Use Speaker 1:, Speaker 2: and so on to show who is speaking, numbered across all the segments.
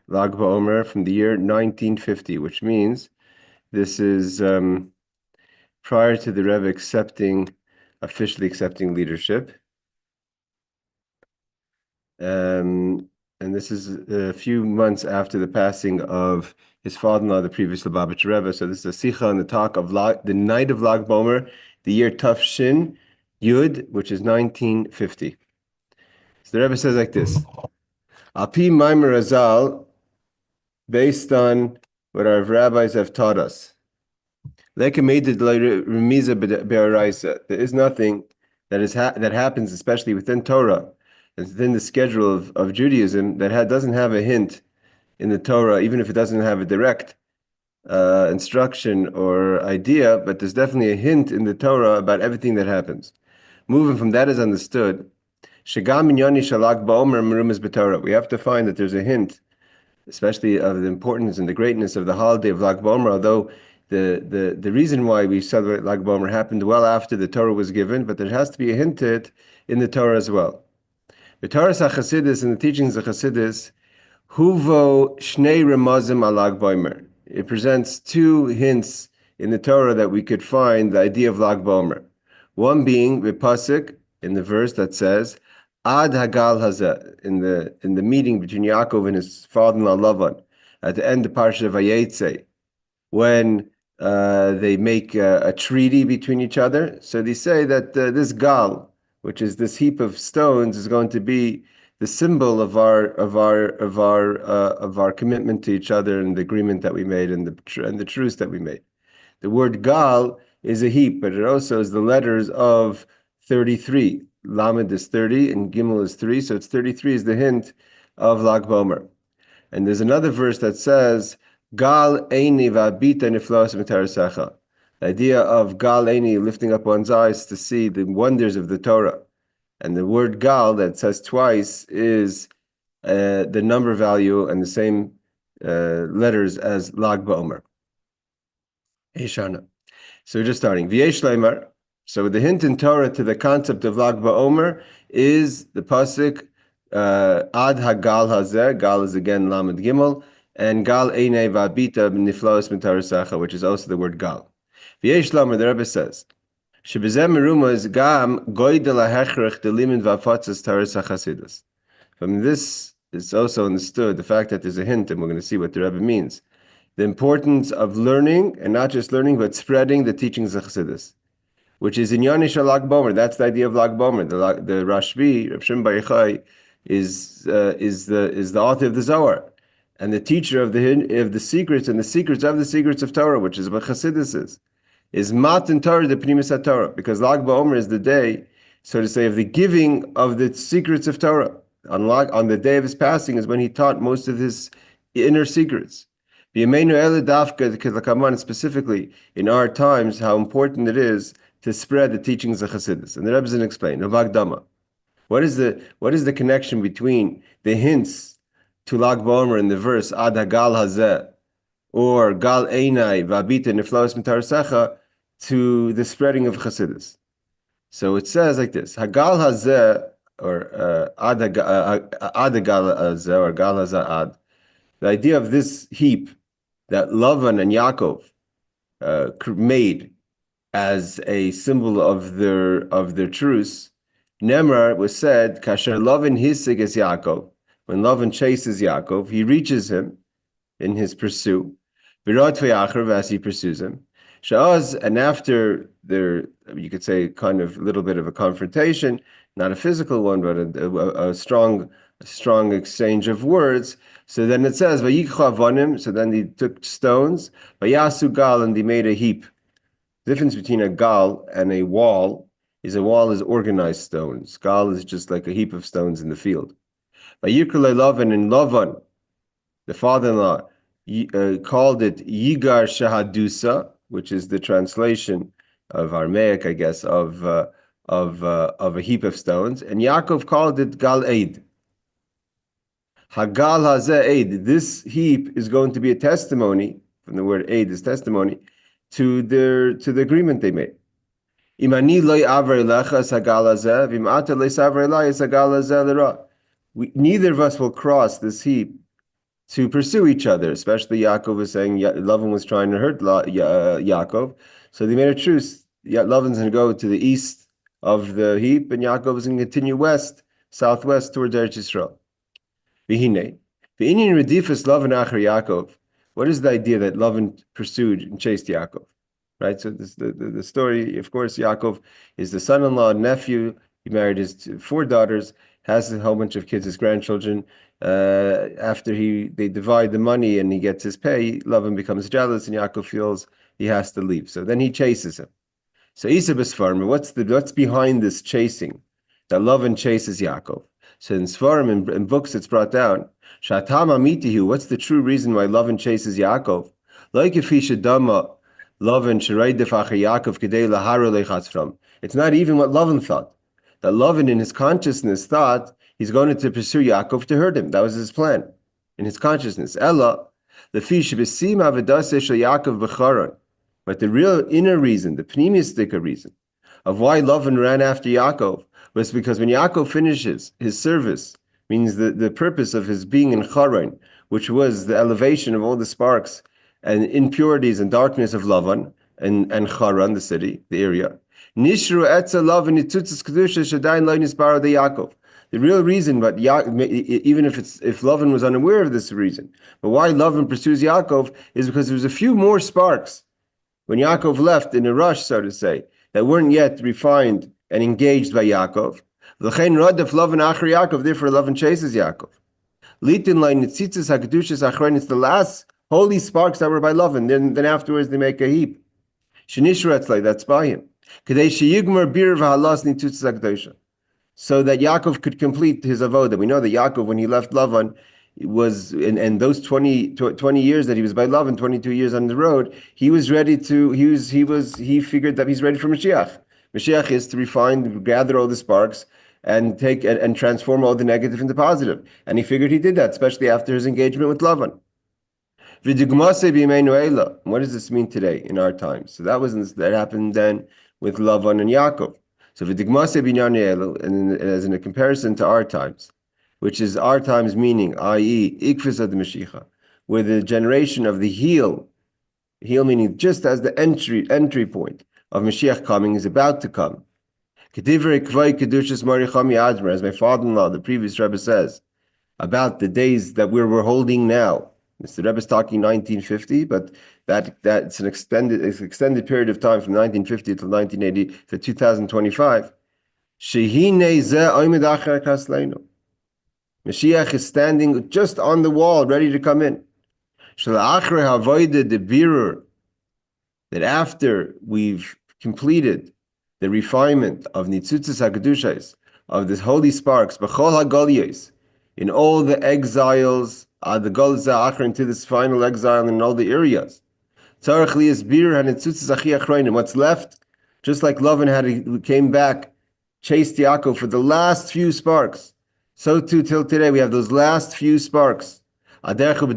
Speaker 1: Lag BaOmer from the year 1950, which means this is prior to the Rebbe officially accepting leadership. And this is a few months after the passing of his father-in-law, the previous Lubavitch Rebbe. So this is a sicha on the talk of the night of Lag BaOmer, the year Tafshin Yud, which is 1950. So the Rebbe says like this: Api Maimer Azal, based on what our rabbis have taught us. There is nothing that happens, especially within Torah, within the schedule of Judaism, that doesn't have a hint in the Torah, even if it doesn't have a direct instruction or idea, but there's definitely a hint in the Torah about everything that happens. Moving from that is understood. We have to find that there's a hint, especially of the importance and the greatness of the holiday of Lag BaOmer, although the reason why we celebrate Lag BaOmer happened well after the Torah was given, but there has to be a hint to it in the Torah as well. The Torah HaChasidus and the teachings of Chasidus, Huvo Shnei Ramazim al Lag BaOmer. It presents two hints in the Torah that we could find the idea of Lag BaOmer. One being the pasuk in the verse that says, Ad Hagal Hazeh, in the meeting between Yaakov and his father-in-law Lavan, at the end of Parsha Vayetze, when they make a treaty between each other. So they say that this gal, which is this heap of stones, is going to be the symbol of our commitment to each other and the agreement that we made and the truce that we made. The word gal is a heap, but it also is the letters of 33. Lamed is 30 and Gimel is 3, so it's 33 is the hint of Lag BaOmer. And there's another verse that says, Gal Eini va'abita niflos mitarasecha. The idea of Gal Eini, lifting up one's eyes to see the wonders of the Torah. And the word Gal that says twice is the number value and the same letters as Lag BaOmer. Eshana. So we're just starting. V'yesh leimar. So the hint in Torah to the concept of Lag BaOmer is the pasuk Ad Hagal Hazeh. Gal is again Lamed Gimel, and Gal Einei Va'abita Niflaos Mitarasecha, which is also the word Gal. V'yesh leimar, the Rebbe says, Shebezeh meruma is gam goydel ha'hechrech delimin va'fatzas Taras HaChasidus. From this is also understood the fact that there's a hint, and we're going to see what the Rebbe means. The importance of learning, and not just learning, but spreading the teachings of Chassidus, which is in Yanish Lag BaOmer. That's the idea of Lag BaOmer. The Rashbi, Reb Shimon Bar Yochai, is the author of the Zohar and the teacher of the secrets and the secrets of the secrets of Torah, which is what Chassidus is Matan Torah the Pnimis HaTorah, because Lag BaOmer is the day, so to say, of the giving of the secrets of Torah. On the day of his passing is when he taught most of his inner secrets. Specifically in our times, how important it is to spread the teachings of Chassidus. And the Rebbe doesn't explain. What is the connection between the hints to Lag BaOmer in the verse Ad Hagal Hazeh or Gal Einai Va'abita Niflaos Mitarasecha to the spreading of Chassidus? So it says like this: Hagal Hazeh or Ad Hagal Hazeh or Gal Hazeh Ad. The idea of this heap that Lavan and Yaakov made as a symbol of their truce. Nemar was said, Kasher Lavan hisig es Yaakov. When Lavan chases Yaakov, he reaches him in his pursuit. Birot v'yachar, as he pursues him. Sha'az, and after there, you could say, kind of a little bit of a confrontation, not a physical one, but a strong exchange of words. So then it says, Vayikcha avanim. So then he took stones, Vayasu gal, and they made a heap. The difference between a gal and a wall is organized stones. Gal is just like a heap of stones in the field. Vayikra Lavan, and Lavan, the father-in-law, called it Yigar Shahadusa, which is the translation of Aramaic, I guess, of a heap of stones, and Yaakov called it Gal Eid. Hagal Hazeh Eid. This heap is going to be a testimony, from the word Eid is testimony, to the agreement they made. Imani loy avar elechas Hagal Hazeh, v'imata loy savar elai Hagal Hazeh l'ra. Neither of us will cross this heap to pursue each other. Especially Yaakov was saying Lavan was trying to hurt Yaakov, so they made a truce. Lavan's going to go to the east of the heap, and Yaakov is going to continue southwest towards Eretz Yisrael. V'hinei, v'inyan redifus Lavan acher Yaakov. What is the idea that Lavan pursued and chased Yaakov? Right. So the story, of course, Yaakov is the son-in-law, nephew. He married his 4 daughters, has a whole bunch of kids, his grandchildren. After they divide the money and he gets his pay, Lavan becomes jealous, and Yaakov feels he has to leave. So then he chases him. So Isa b'Sfarim, what's behind this chasing? That Lavan chases Yaakov. So in Sfarim, in books, it's brought down. Shatam amitihu. What's the true reason why Lavan chases Yaakov? Like if he should dama Lavan shiraydef acher Yaakov kedei laharu lechatzfram. It's not even what Lavan thought. That Lavan in his consciousness thought he's going to pursue Yaakov to hurt him. That was his plan in his consciousness. Ella lefi shebesim avedase shel Yaakov b'charon. But the real inner reason, the pneumistic reason of why Lavan ran after Yaakov was because when Yaakov finishes his service, means the purpose of his being in Charan, which was the elevation of all the sparks and impurities and darkness of Lavan and Charan, the city, the area. Nishru etza Lavan nitzutzes kedusha shadayin lo nisbaro de Yaakov. The real reason, but even if Lavan was unaware of this reason, but why Lavan pursues Yaakov is because there was a few more sparks when Yaakov left in a rush, so to say, that weren't yet refined and engaged by Yaakov. L'chein radaf Lavan acher Yaakov, therefore Lavan chases Yaakov. Litin lai nitzitzes hakedushas achrein, it's the last holy sparks that were by Lavan. Then afterwards they make a heap. Shenishru etzlai, that's by him. Kedei sheyigmar bir v'halas nitzitzes hakedusha, so that Yaakov could complete his avoda. We know that Yaakov, when he left Lavan, was in those 20 years that he was by Lavan, 22 years on the road, he was ready to. He figured that he's ready for Mashiach. Mashiach is to refine, gather all the sparks, and take and transform all the negative into positive. And he figured he did that, especially after his engagement with Lavan. What does this mean today in our times? So that happened then with Lavan and Yaakov. So and as in a comparison to our times, which is our times meaning, i.e., ikfis ad Mashiach, where the generation of the heel meaning just as the entry point of Mashiach coming is about to come. As my father-in-law, the previous Rebbe says, about the days that we're holding now. The Rebbe is talking 1950, but that's an extended period of time from 1950 to 1980 to 2025. Mashiach is standing just on the wall, ready to come in. That after we've completed the refinement of Nitzutzes HaKadushais, of this holy sparks, B'chol HaGaliyos, in all the exiles, the Galus HaAchar, into this final exile in all the areas. Tzarech liyasbir HaNitzutzes Achi Achronim. What's left, just like Lavan came back, chased Yaakov for the last few sparks, so too till today we have those last few sparks. Just like when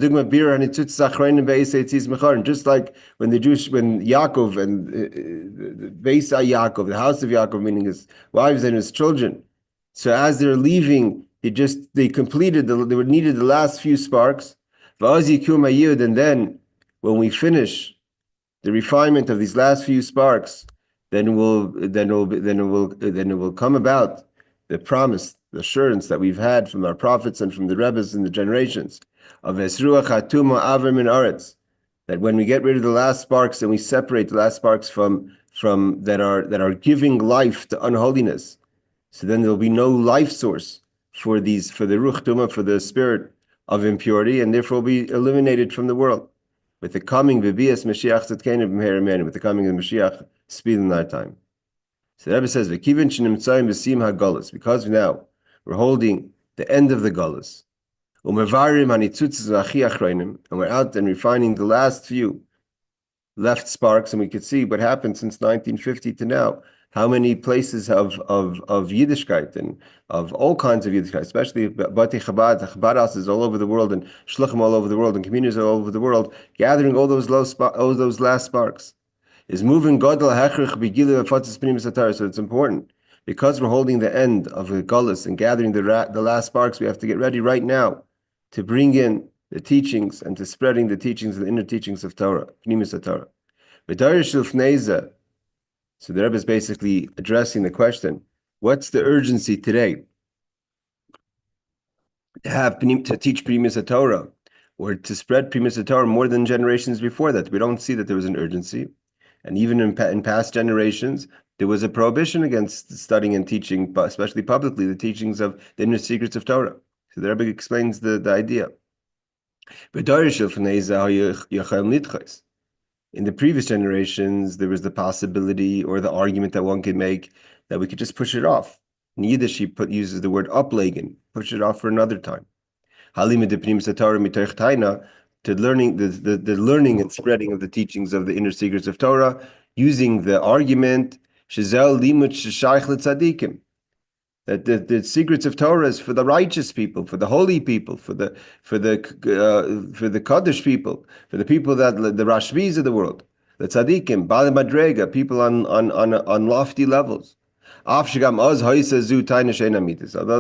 Speaker 1: Yaakov and the Beis Yaakov, the house of Yaakov, meaning his wives and his children, so as they're leaving, they completed they needed the last few sparks. And then when we finish the refinement of these last few sparks, then it will come about the promise, the assurance that we've had from our prophets and from the Rebbes in the generations of Esruach Hatuma Avrim in Aretz, that when we get rid of the last sparks and we separate the last sparks from that are giving life to unholiness, so then there'll be no life source for the Ruach Tuma, for the spirit of impurity, and therefore will be eliminated from the world. With the coming Bebias Mashiach Tzedkenu B'meir Amen, with the coming of Mashiach, speed in that time. So the Rebbe says, "V'kivin shenimtzayim b'sim hagalus," because now we're holding the end of the galus. Umevarim hanitzutzes v'achi achreinim, and we're out and refining the last few left sparks, and we could see what happened since 1950 to now. How many places of Yiddishkeit and of all kinds of Yiddishkeit, especially Batei Chabad, Chabad houses all over the world, and shluchim all over the world, and communities all over the world, gathering all those last sparks. Is moving Godel Hechrich Begilu Afatzis Pnim Satar. So it's important because we're holding the end of the Gullus and gathering the last sparks. We have to get ready right now to bring in the teachings and to spreading the teachings and the inner teachings of Torah, Pnimis Torah. So the Rebbe is basically addressing the question: what's the urgency today to teach Pnimis Torah, or to spread Pnimis Torah more than generations before that? We don't see that there was an urgency, and even in past generations, there was a prohibition against studying and teaching, especially publicly, the teachings of the inner secrets of Torah. So the Rebbe explains the idea. In the previous generations, there was the possibility or the argument that one could make that we could just push it off. In Yiddish, he uses the word uplegen, push it off for another time. To learning the learning and spreading of the teachings of the inner secrets of Torah, using the argument that the secrets of Torah is for the righteous people, for the holy people, for the Kaddish people, for the people that the Rashbis of the world, the tzaddikim, Bali Madrega, people on lofty levels. Although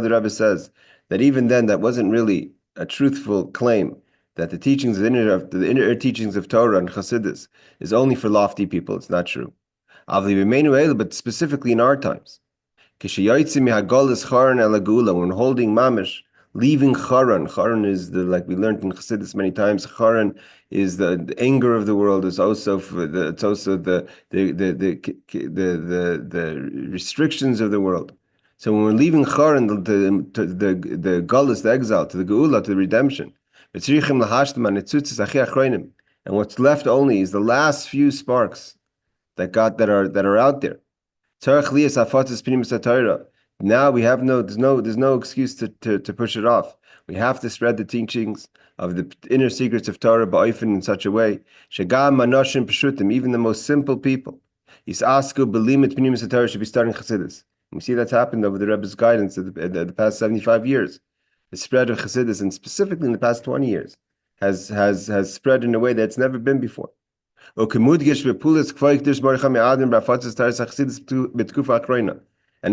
Speaker 1: the Rebbe says that even then that wasn't really a truthful claim, that the teachings of the inner teachings of Torah and Chassidus is only for lofty people. It's not true. But specifically in our times. When holding mamish, leaving Charan is like we learned in Chassidus many times. Charan is the anger of the world. It's also the restrictions of the world. So when we're leaving Charan, the Galus, the exile, to the Geula, to the redemption, and what's left only is the last few sparks that are out there. Now we have there's no excuse to push it off. We have to spread the teachings of the inner secrets of Torah ba'ofen in such a way, even the most simple people, should be starting Chassidus. We see that's happened over the Rebbe's guidance the past 75 years. The spread of Chassidus, and specifically in the past 20 years, has spread in a way that's never been before. And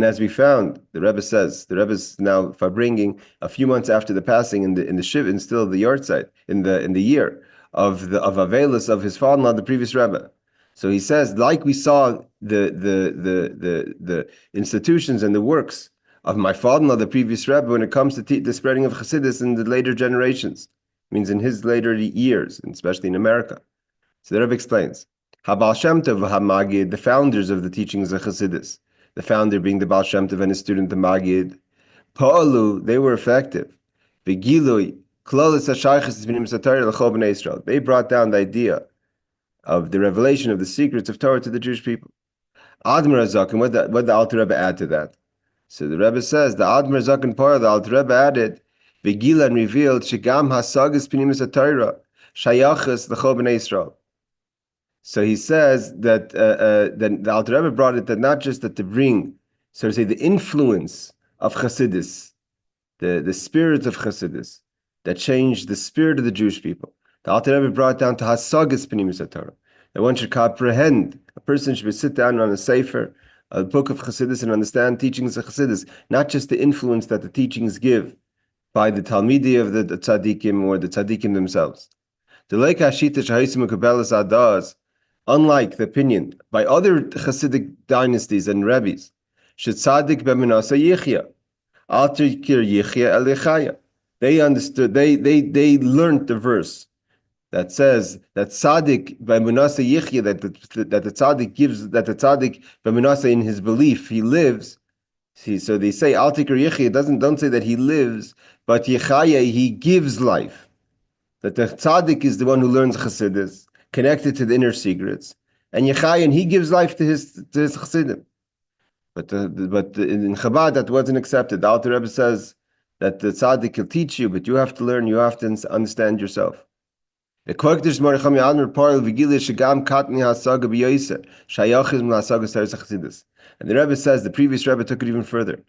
Speaker 1: as we found, the Rebbe says, the Rebbe is now bringing a few months after the passing in the Shiv, and still the yahrzeit in the year of Avelis of his father-in-law, the previous Rebbe. So he says, like we saw the institutions and the works of my father-in-law, the previous Rebbe, when it comes to the spreading of Chassidus in the later generations, means in his later years, and especially in America. So the Rebbe explains, Baal Shem Tov v'Hamagid, the founders of the teachings of Chassidus, the founder being the Baal Shem Tov and his student the Magid, Pa'alu, they were effective. Begilui, Klolis HaShaychus B'nim Satar L'chol B'nai Yisrael. They brought down the idea of the revelation of the secrets of Torah to the Jewish people. Admar Azak, and what the Alter Rebbe add to that? So the Rebbe says, the Admar Azak and Parah, the Alter Rebbe added, Begila, and revealed, Shigam HaSagis B'nim Satar Shayachus L'chol B'nai Yisrael. So he says that the Alter Rebbe brought it that not just that to bring, so to say, the influence of Chassidus, the spirit of Chassidus, that changed the spirit of the Jewish people. The Alter Rebbe brought it down to Hasagas Pnimis Torah, that one should comprehend, a person should sit down on a sefer, a book of Chassidus, and understand teachings of Chassidus, not just the influence that the teachings give by the Talmidi of the tzaddikim or the tzaddikim themselves. The Leika Hashita Shahaisim Ukabelas Adas, unlike the opinion by other Hasidic dynasties and rabbis, should tzaddik b'menasa yichya, alter kir yichya elechaya. They understood. They learned the verse that says that tzaddik b'menasa yichya, that the tzaddik gives, that the tzaddik b'menasa in his belief he lives. So they say alter kir yichya, don't say that he lives, but yichaya, he gives life. That the tzaddik is the one who learns Chassidus, connected to the inner secrets, and Yechayan, he gives life to his Chassidim. But in Chabad that wasn't accepted. The Alter Rebbe says that the tzaddik will teach you, but you have to learn. You have to understand yourself. And the Rebbe says, the previous Rebbe took it even further,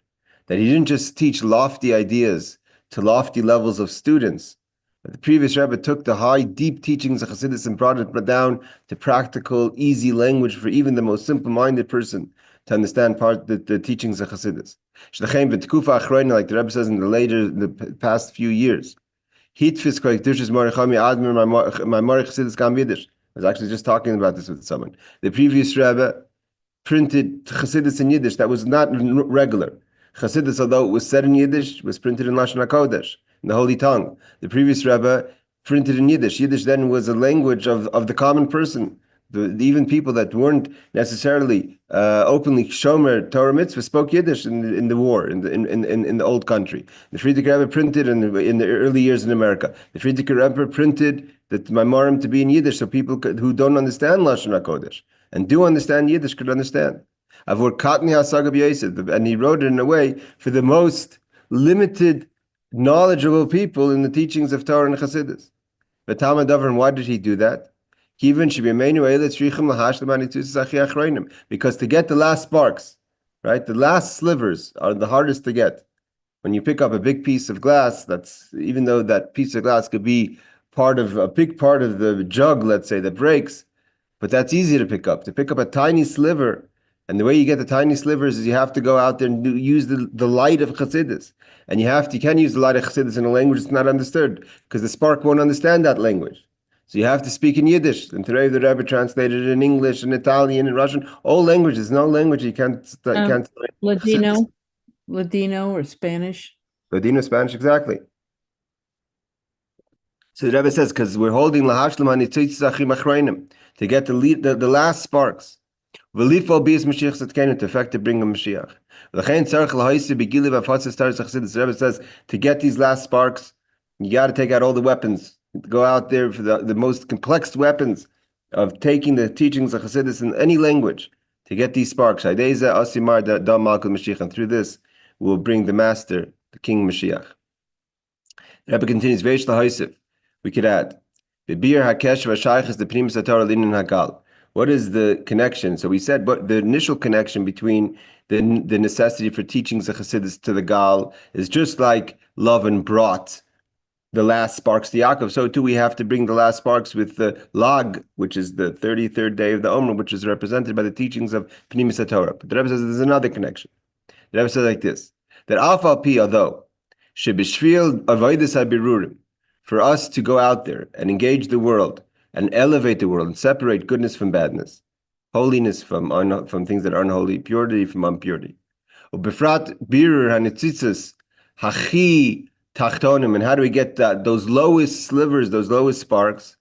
Speaker 1: that he didn't just teach lofty ideas to lofty levels of students. But the previous Rebbe took the high, deep teachings of Chassidus and brought it down to practical, easy language for even the most simple-minded person to understand the teachings of Chassidus. Like the Rebbe says in the past few years, Hitfis Koikdushis Morichami Admir, my Morich Chassidus Gam Yiddish. I was actually just talking about this with someone. The previous Rebbe printed Chassidus in Yiddish that was not regular. Chassidus, although it was said in Yiddish, was printed in Lashon HaKodesh, in the Holy Tongue. The previous Rebbe printed in Yiddish. Yiddish then was a language of the common person. Even people that weren't necessarily openly Shomer Torah mitzvah spoke Yiddish in the war in the old country. The Frierdiker Rebbe printed in the early years in America. The Frierdiker Rebbe printed the Maimarim to be in Yiddish, so people who don't understand Lashon HaKodesh and do understand Yiddish could understand. Avur Katni Hasaga B'Yosef, and he wrote it in a way for the most limited, knowledgeable people in the teachings of Torah and Chassidus. But Talmud Dover, and why did he do that? Because to get the last sparks, right? The last slivers are the hardest to get. When you pick up a big piece of glass, that's even though that piece of glass could be part of a big part of the jug, let's say, that breaks, but that's easy to pick up. To pick up a tiny sliver, and the way you get the tiny slivers is you have to go out there and use the light of Chassidus. And you can't use the light of Chassidus in a language that's not understood, because the spark won't understand that language. So you have to speak in Yiddish. And today the Rebbe translated it in English, in Italian, in Russian, all languages. No language you can't
Speaker 2: Ladino or Spanish.
Speaker 1: Ladino, Spanish, exactly. So the Rebbe says, because we're holding to get the last sparks. To effect to bring a Mashiach. The Rebbe says, to get these last sparks, you got to take out all the weapons. Go out there for the most complex weapons of taking the teachings of Chassidus in any language to get these sparks. And through this, we will bring the Master, the King Mashiach. The Rebbe continues, we could add, what is the connection? So we said, but the initial connection between the necessity for teachings of Chassidus to the Gal is just like Lavan brought the last sparks to Yaakov. So too we have to bring the last sparks with the Lag, which is the 33rd day of the Omer, which is represented by the teachings of Pnimis Torah. But the Rebbe says there's another connection. The Rebbe says like this, that Alpha Pi, although Shebishvil Avodas HaBirurim, for us to go out there and engage the world and elevate the world and separate goodness from badness, holiness from things that are unholy, purity from impurity. Ubefrat birur hanitzitzas hachi tachtonim, and how do we get those lowest slivers, those lowest sparks?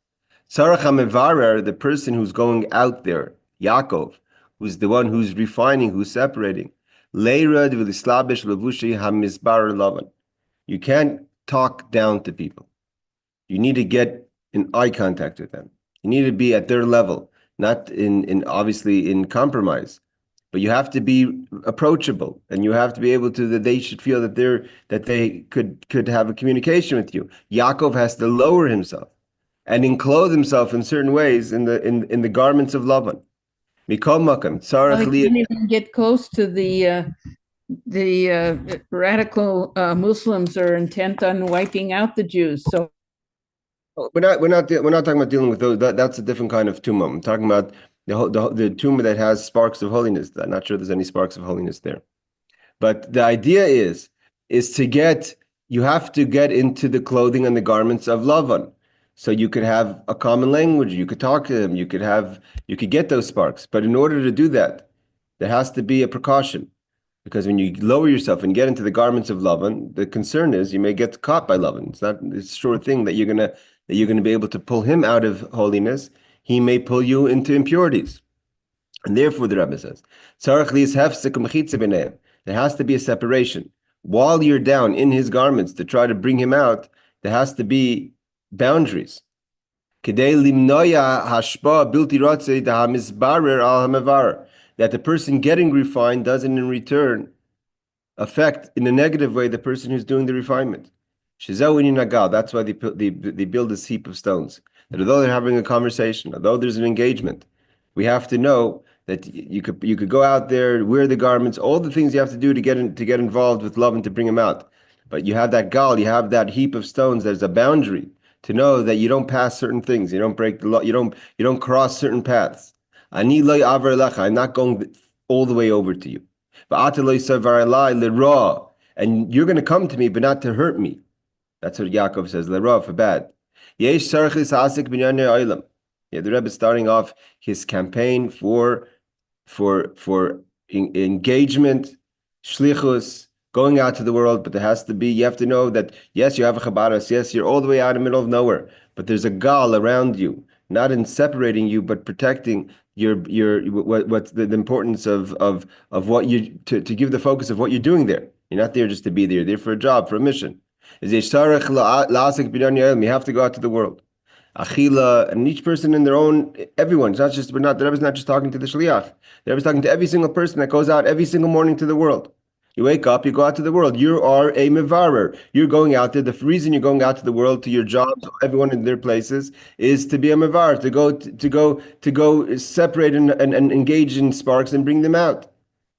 Speaker 1: Tzarach hamevarer, the person who's going out there, Yaakov, who's the one who's refining, who's separating. Leirad v'lislabish levushi hamizbar lavan. You can't talk down to people. You need to get in eye contact with them. You need to be at their level, not in obviously in compromise, but you have to be approachable, and you have to be able to, that they should feel that they could have a communication with you. Yaakov has to lower himself and enclothe himself in certain ways in the garments of Lavan. Mikol makam tzarach
Speaker 2: He didn't even get close to the radical Muslims are intent on wiping out the Jews. So
Speaker 1: we're not talking about dealing with those. That's a different kind of tumah. I'm talking about the tumah that has sparks of holiness. I'm not sure there's any sparks of holiness there. But the idea is you have to get into the clothing and the garments of Lavan. So you could have a common language, you could talk to them, you could get those sparks. But in order to do that, there has to be a precaution. Because when you lower yourself and get into the garments of Lavan, the concern is you may get caught by Lavan. It's not a sure thing that you're gonna be able to pull him out of holiness. He may pull you into impurities. And therefore the Rebbe says, there has to be a separation. While you're down in his garments to try to bring him out, there has to be boundaries. That the person getting refined doesn't in return affect in a negative way the person who's doing the refinement. That's why they build this heap of stones. That although they're having a conversation, although there's an engagement, we have to know that you could go out there, wear the garments, all the things you have to do to get involved with love and to bring him out. But you have that gal, you have that heap of stones. There's a boundary to know that you don't pass certain things, you don't break the law, you don't cross certain paths. I'm not going all the way over to you. And you're going to come to me, but not to hurt me. That's what Yaakov says. L'ra, for bad. Yesh sarchis hasik binyanei olam. Yeah, the Rebbe is starting off his campaign for engagement, shlichus, going out to the world. But there has to be. You have to know that yes, you have a chabaros. Yes, you're all the way out in the middle of nowhere. But there's a gal around you, not in separating you, but protecting your what's the importance of what you to give the focus of what you're doing there. You're not there just to be there. You're there for a job, for a mission. You have to go out to the world. Achila, and each person in their own, everyone. It's not just, we're not, the Rebbe's not just talking to the Shliach. The Rebbe's talking to every single person that goes out every single morning to the world. You wake up, you go out to the world. You are a mevarer. You're going out there. The reason you're going out to the worworld, to your jobs, everyone in their places, is to be a mevarer, to go separate and engage in sparks and bring them out.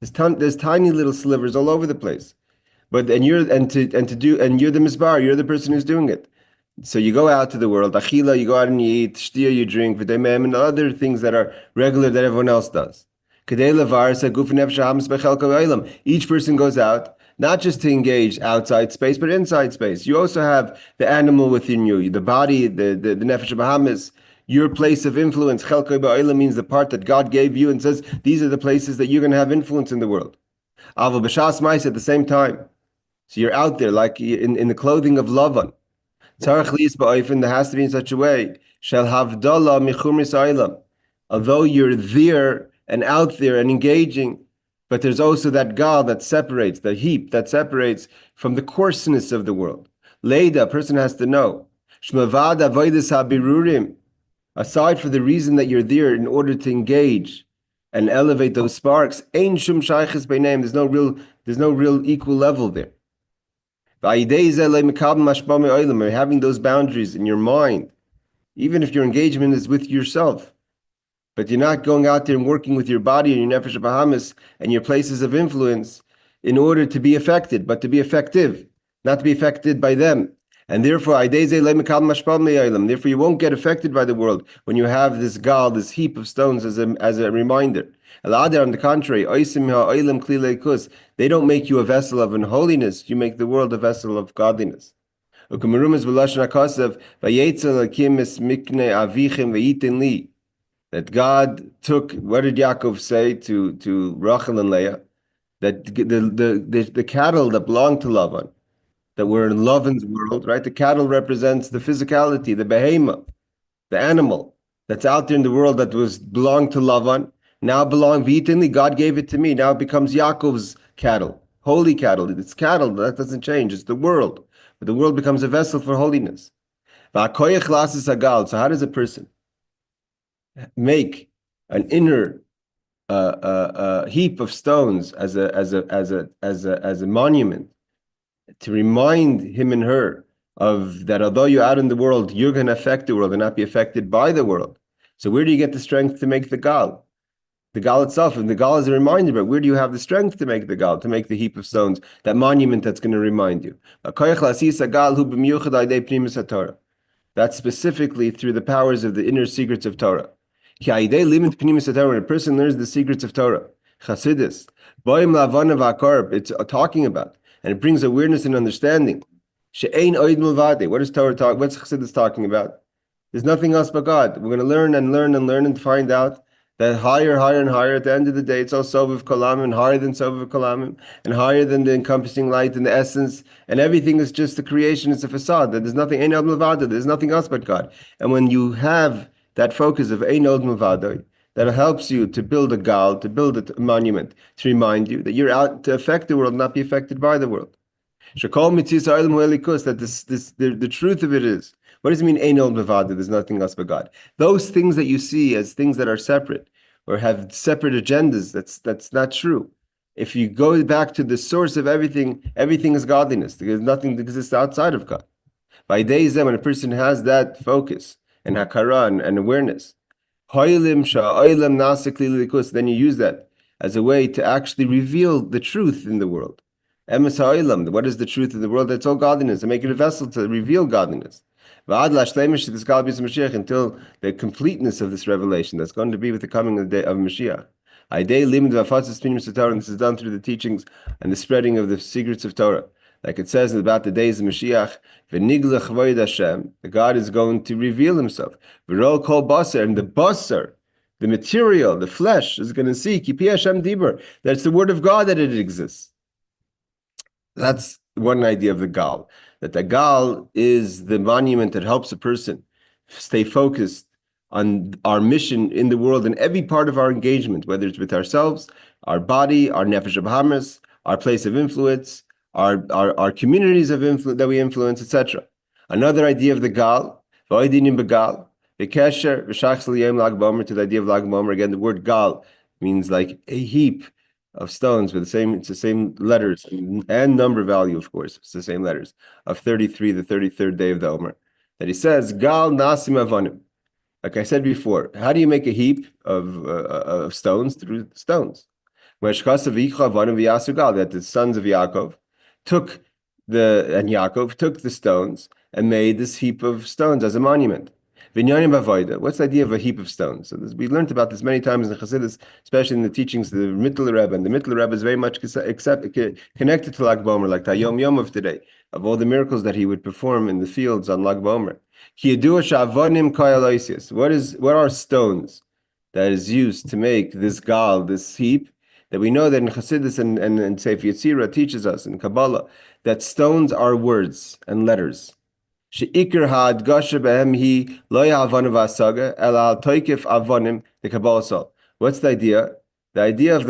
Speaker 1: There's tiny little slivers all over the place. But you're the misbar, you're the person who's doing it. So you go out to the world, achila, you go out and you eat, shtia, you drink, v'daimem, and other things that are regular that everyone else does. Each person goes out, not just to engage outside space, but inside space. You also have the animal within you, the body, the nefesh bahamis, your place of influence. Chelkei ba'olam means the part that God gave you and says, these are the places that you're going to have influence in the world. Aval b'shas mais at the same time. So you're out there like in the clothing of Lavan. Tzarech liis ba'ofen, there has to be in such a way. Shel havdala michumris olam. Although you're there and out there and engaging, but there's also that gal that separates, the heap that separates from the coarseness of the world. Leida, a person has to know. Shmavad avodas habirurim. Aside for the reason that you're there in order to engage and elevate those sparks, ein shum shayches beinayim. There's no real equal level there. Having those boundaries in your mind, even if your engagement is with yourself, but you're not going out there and working with your body and your nefesh bahamis and your places of influence in order to be affected, but to be effective, not to be affected by them. And therefore, therefore you won't get affected by the world when you have this gal, this heap of stones as a reminder. On the contrary, they don't make you a vessel of unholiness, you make the world a vessel of godliness. That God took, what did Yaakov say to Rachel and Leah? That the cattle that belonged to Lavan, that were in Lavan's world, right? The cattle represents the physicality, the behemoth, the animal that's out there in the world that belonged to Lavan, now belong v'yitinli, God gave it to me. Now it becomes Yaakov's cattle, holy cattle. It's cattle, that doesn't change. It's the world. But the world becomes a vessel for holiness. So how does a person make an inner heap of stones as a monument to remind him and her of that? Although you're out in the world, you're going to affect the world and not be affected by the world. So where do you get the strength to make the gal? The gal itself, and the gal is a reminder, but where do you have the strength to make the gal, to make the heap of stones, that monument that's going to remind you? That's specifically through the powers of the inner secrets of Torah. When a person learns the secrets of Torah, Chassidus, it's talking about, and it brings awareness and understanding. What is Torah talk? What's Chassidus talking about? There's nothing else but God. We're going to learn and learn and learn and find out that higher and higher, at the end of the day, it's all Sovav Kalamim, and higher than Sovav Kalamim, and higher than the encompassing light and the essence, and everything is just the creation, it's a facade, that there's nothing, Ein Od Milvado, there's nothing else but God. And when you have that focus of Ein Od Milvado, that helps you to build a gal, to build a monument, to remind you that you're out to affect the world, not be affected by the world. That the truth of it is, what does it mean, Ein Od Milvado, there's nothing else but God? Those things that you see as things that are separate, or have separate agendas, that's not true. If you go back to the source of everything, everything is godliness, because nothing exists outside of God. By days then, when a person has that focus and hakara and awareness, then you use that as a way to actually reveal the truth in the world. What is the truth in the world? That's all godliness, and make it a vessel to reveal godliness. Until the completeness of this revelation that's going to be with the coming of the day of Mashiach. And this is done through the teachings and the spreading of the secrets of Torah. Like it says about the days of Mashiach, "V'niglech v'od Hashem," the God is going to reveal Himself. V'rol kol basar, and the basar, the material, the flesh, is going to see Kipi Hashem Dibur. That's the word of God that it exists. That's one idea of the Gal. That the Gal is the monument that helps a person stay focused on our mission in the world in every part of our engagement, whether it's with ourselves, our body, our nefesh habahamis, our place of influence, our communities of influence that we influence, etc. Another idea of the Gal, v'oidinim begal, v'kesher v'shachs l'yom Lag BaOmer, to the idea of Lag BaOmer. Again, the word Gal means like a heap of stones with it's the same letters and number value, of course. It's the same letters of 33, the 33rd day of the Omer. That he says, Gal nasim avanim. Like I said before, how do you make a heap of stones? Through stones. That the sons of Yaakov took Yaakov took the stones and made this heap of stones as a monument. What's the idea of a heap of stones? So we learned about this many times in Chassidus, especially in the teachings of the Mittler Rebbe. And the Mittler Rebbe is very much connected to Lag BaOmer, like the Yom Yom of today, of all the miracles that he would perform in the fields on Lag BaOmer. What are stones that is used to make this gal, this heap? That we know that in Chassidus and Sefer Yetzirah teaches us in Kabbalah that stones are words and letters. She'ikr ha'adgasha behem hi lo ya'avanu v'asaga el al toikif avonim the Kabbalah Sol. What's the idea? The idea of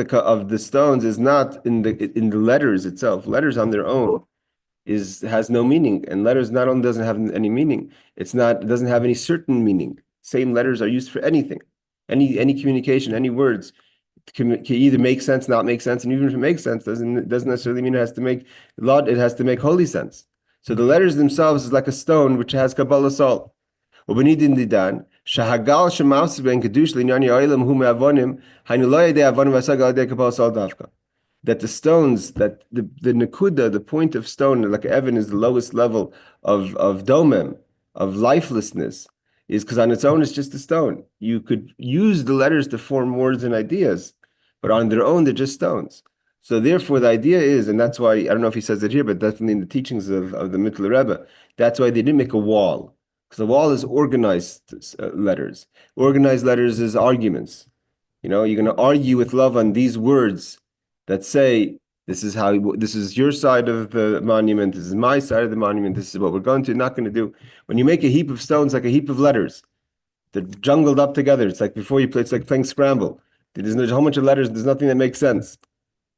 Speaker 1: the stones is not in the letters itself. Letters on their own has no meaning, and letters not only doesn't have any meaning, it doesn't have any certain meaning. Same letters are used for anything, any communication, any words can either make sense, not make sense, and even if it makes sense, doesn't necessarily mean it has to make it has to make holy sense. So the letters themselves is like a stone which has Kabbalah Sol. That the stones, that the nekuda, the point of stone, like Evan is the lowest level of domem, of lifelessness, is because on its own it's just a stone. You could use the letters to form words and ideas, but on their own they're just stones. So therefore the idea is, and that's why, I don't know if he says it here, but definitely in the teachings of the Mittler Rebbe, that's why they didn't make a wall. Because the wall is organized letters. Organized letters is arguments. You're going to argue with love on these words that say, this is your side of the monument, this is my side of the monument, this is what we're going to, not going to do. When you make a heap of stones like a heap of letters, they're jungled up together. It's like before you play, it's like playing Scramble. There's a whole bunch of letters, there's nothing that makes sense.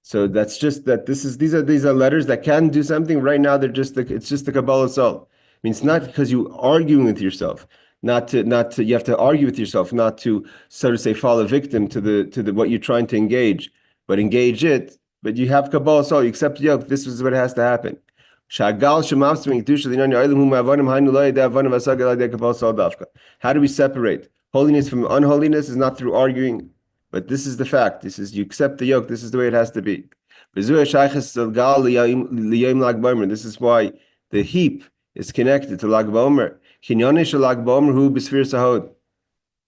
Speaker 1: So that's just that these are letters that can do something. Right now, it's just the Kabbalah Sol. I mean, it's not because you arguing with yourself, not to you have to argue with yourself, not to so to say fall a victim to the what you're trying to engage, but engage it. But you have Kabbalah Sol, you accept this is what has to happen. How do we separate? Holiness from unholiness is not through arguing, but this is the fact. This is you accept the yoke. This is the way it has to be. This is why the heap is connected to Lag BaOmer.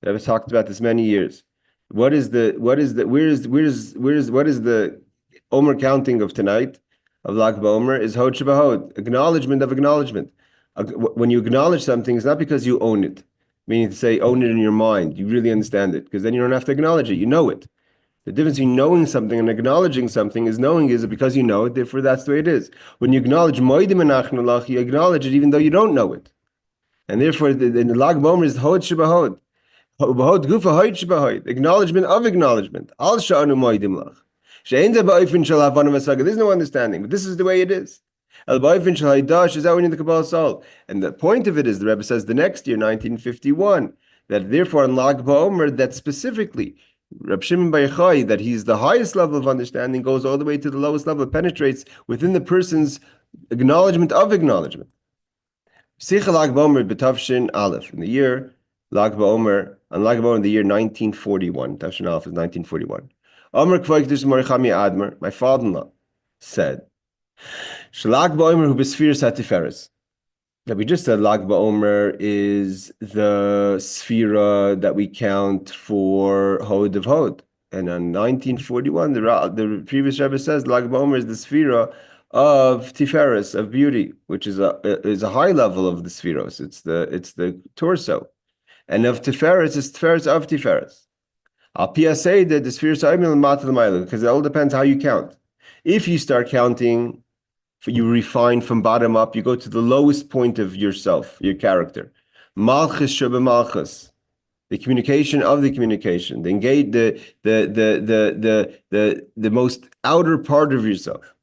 Speaker 1: I've talked about this many years. What is the Omer counting of tonight of Lag BaOmer is Hod Shebahod, acknowledgement of acknowledgement. When you acknowledge something, it's not because you own it, meaning to say own it in your mind. You really understand it, because then you don't have to acknowledge it. You know it. The difference between knowing something and acknowledging something is knowing is because you know it, therefore that's the way it is. When you acknowledge Moedim Anachnu Lach, you acknowledge it even though you don't know it. And therefore the Lag BaOmer is Hod Shebahod. Hod Gufa Hod Shebahod. Acknowledgement of acknowledgement. Al Sha'anu Moedim Lach. There's no understanding, but this is the way it is. Is that when in the Kabbalah Sol? And the point of it is, the Rebbe says the next year, 1951, that therefore in Lag BaOmer, that specifically, Reb Shimon Bar Yochai, that he's the highest level of understanding, goes all the way to the lowest level, penetrates within the person's acknowledgement of acknowledgement. Sicha Lag BaOmer b'Tavshin Aleph, in the year Lag BaOmer, on Lag BaOmer in the year 1941, Tavshin Aleph is 1941. Omer Kvoikdus Morichami Admer, my father-in-law, said, Lag BaOmer hu b'Sfiras HaTiferes. That we just said Lag BaOmer is the Sphira that we count for Hod of Hod. And on 1941, the previous Rebbe says Lag BaOmer is the Sphira of Tiferes, of beauty, which is a high level of the Spheros. It's the torso. And of Tiferes is Tiferes of Tiferes. Al PSA the Spheros because it all depends how you count. If you start counting, you refine from bottom up, you go to the lowest point of yourself, your character. Malchus Sheba Malchus, the communication of the communication, the engage, the most outer part of yourself,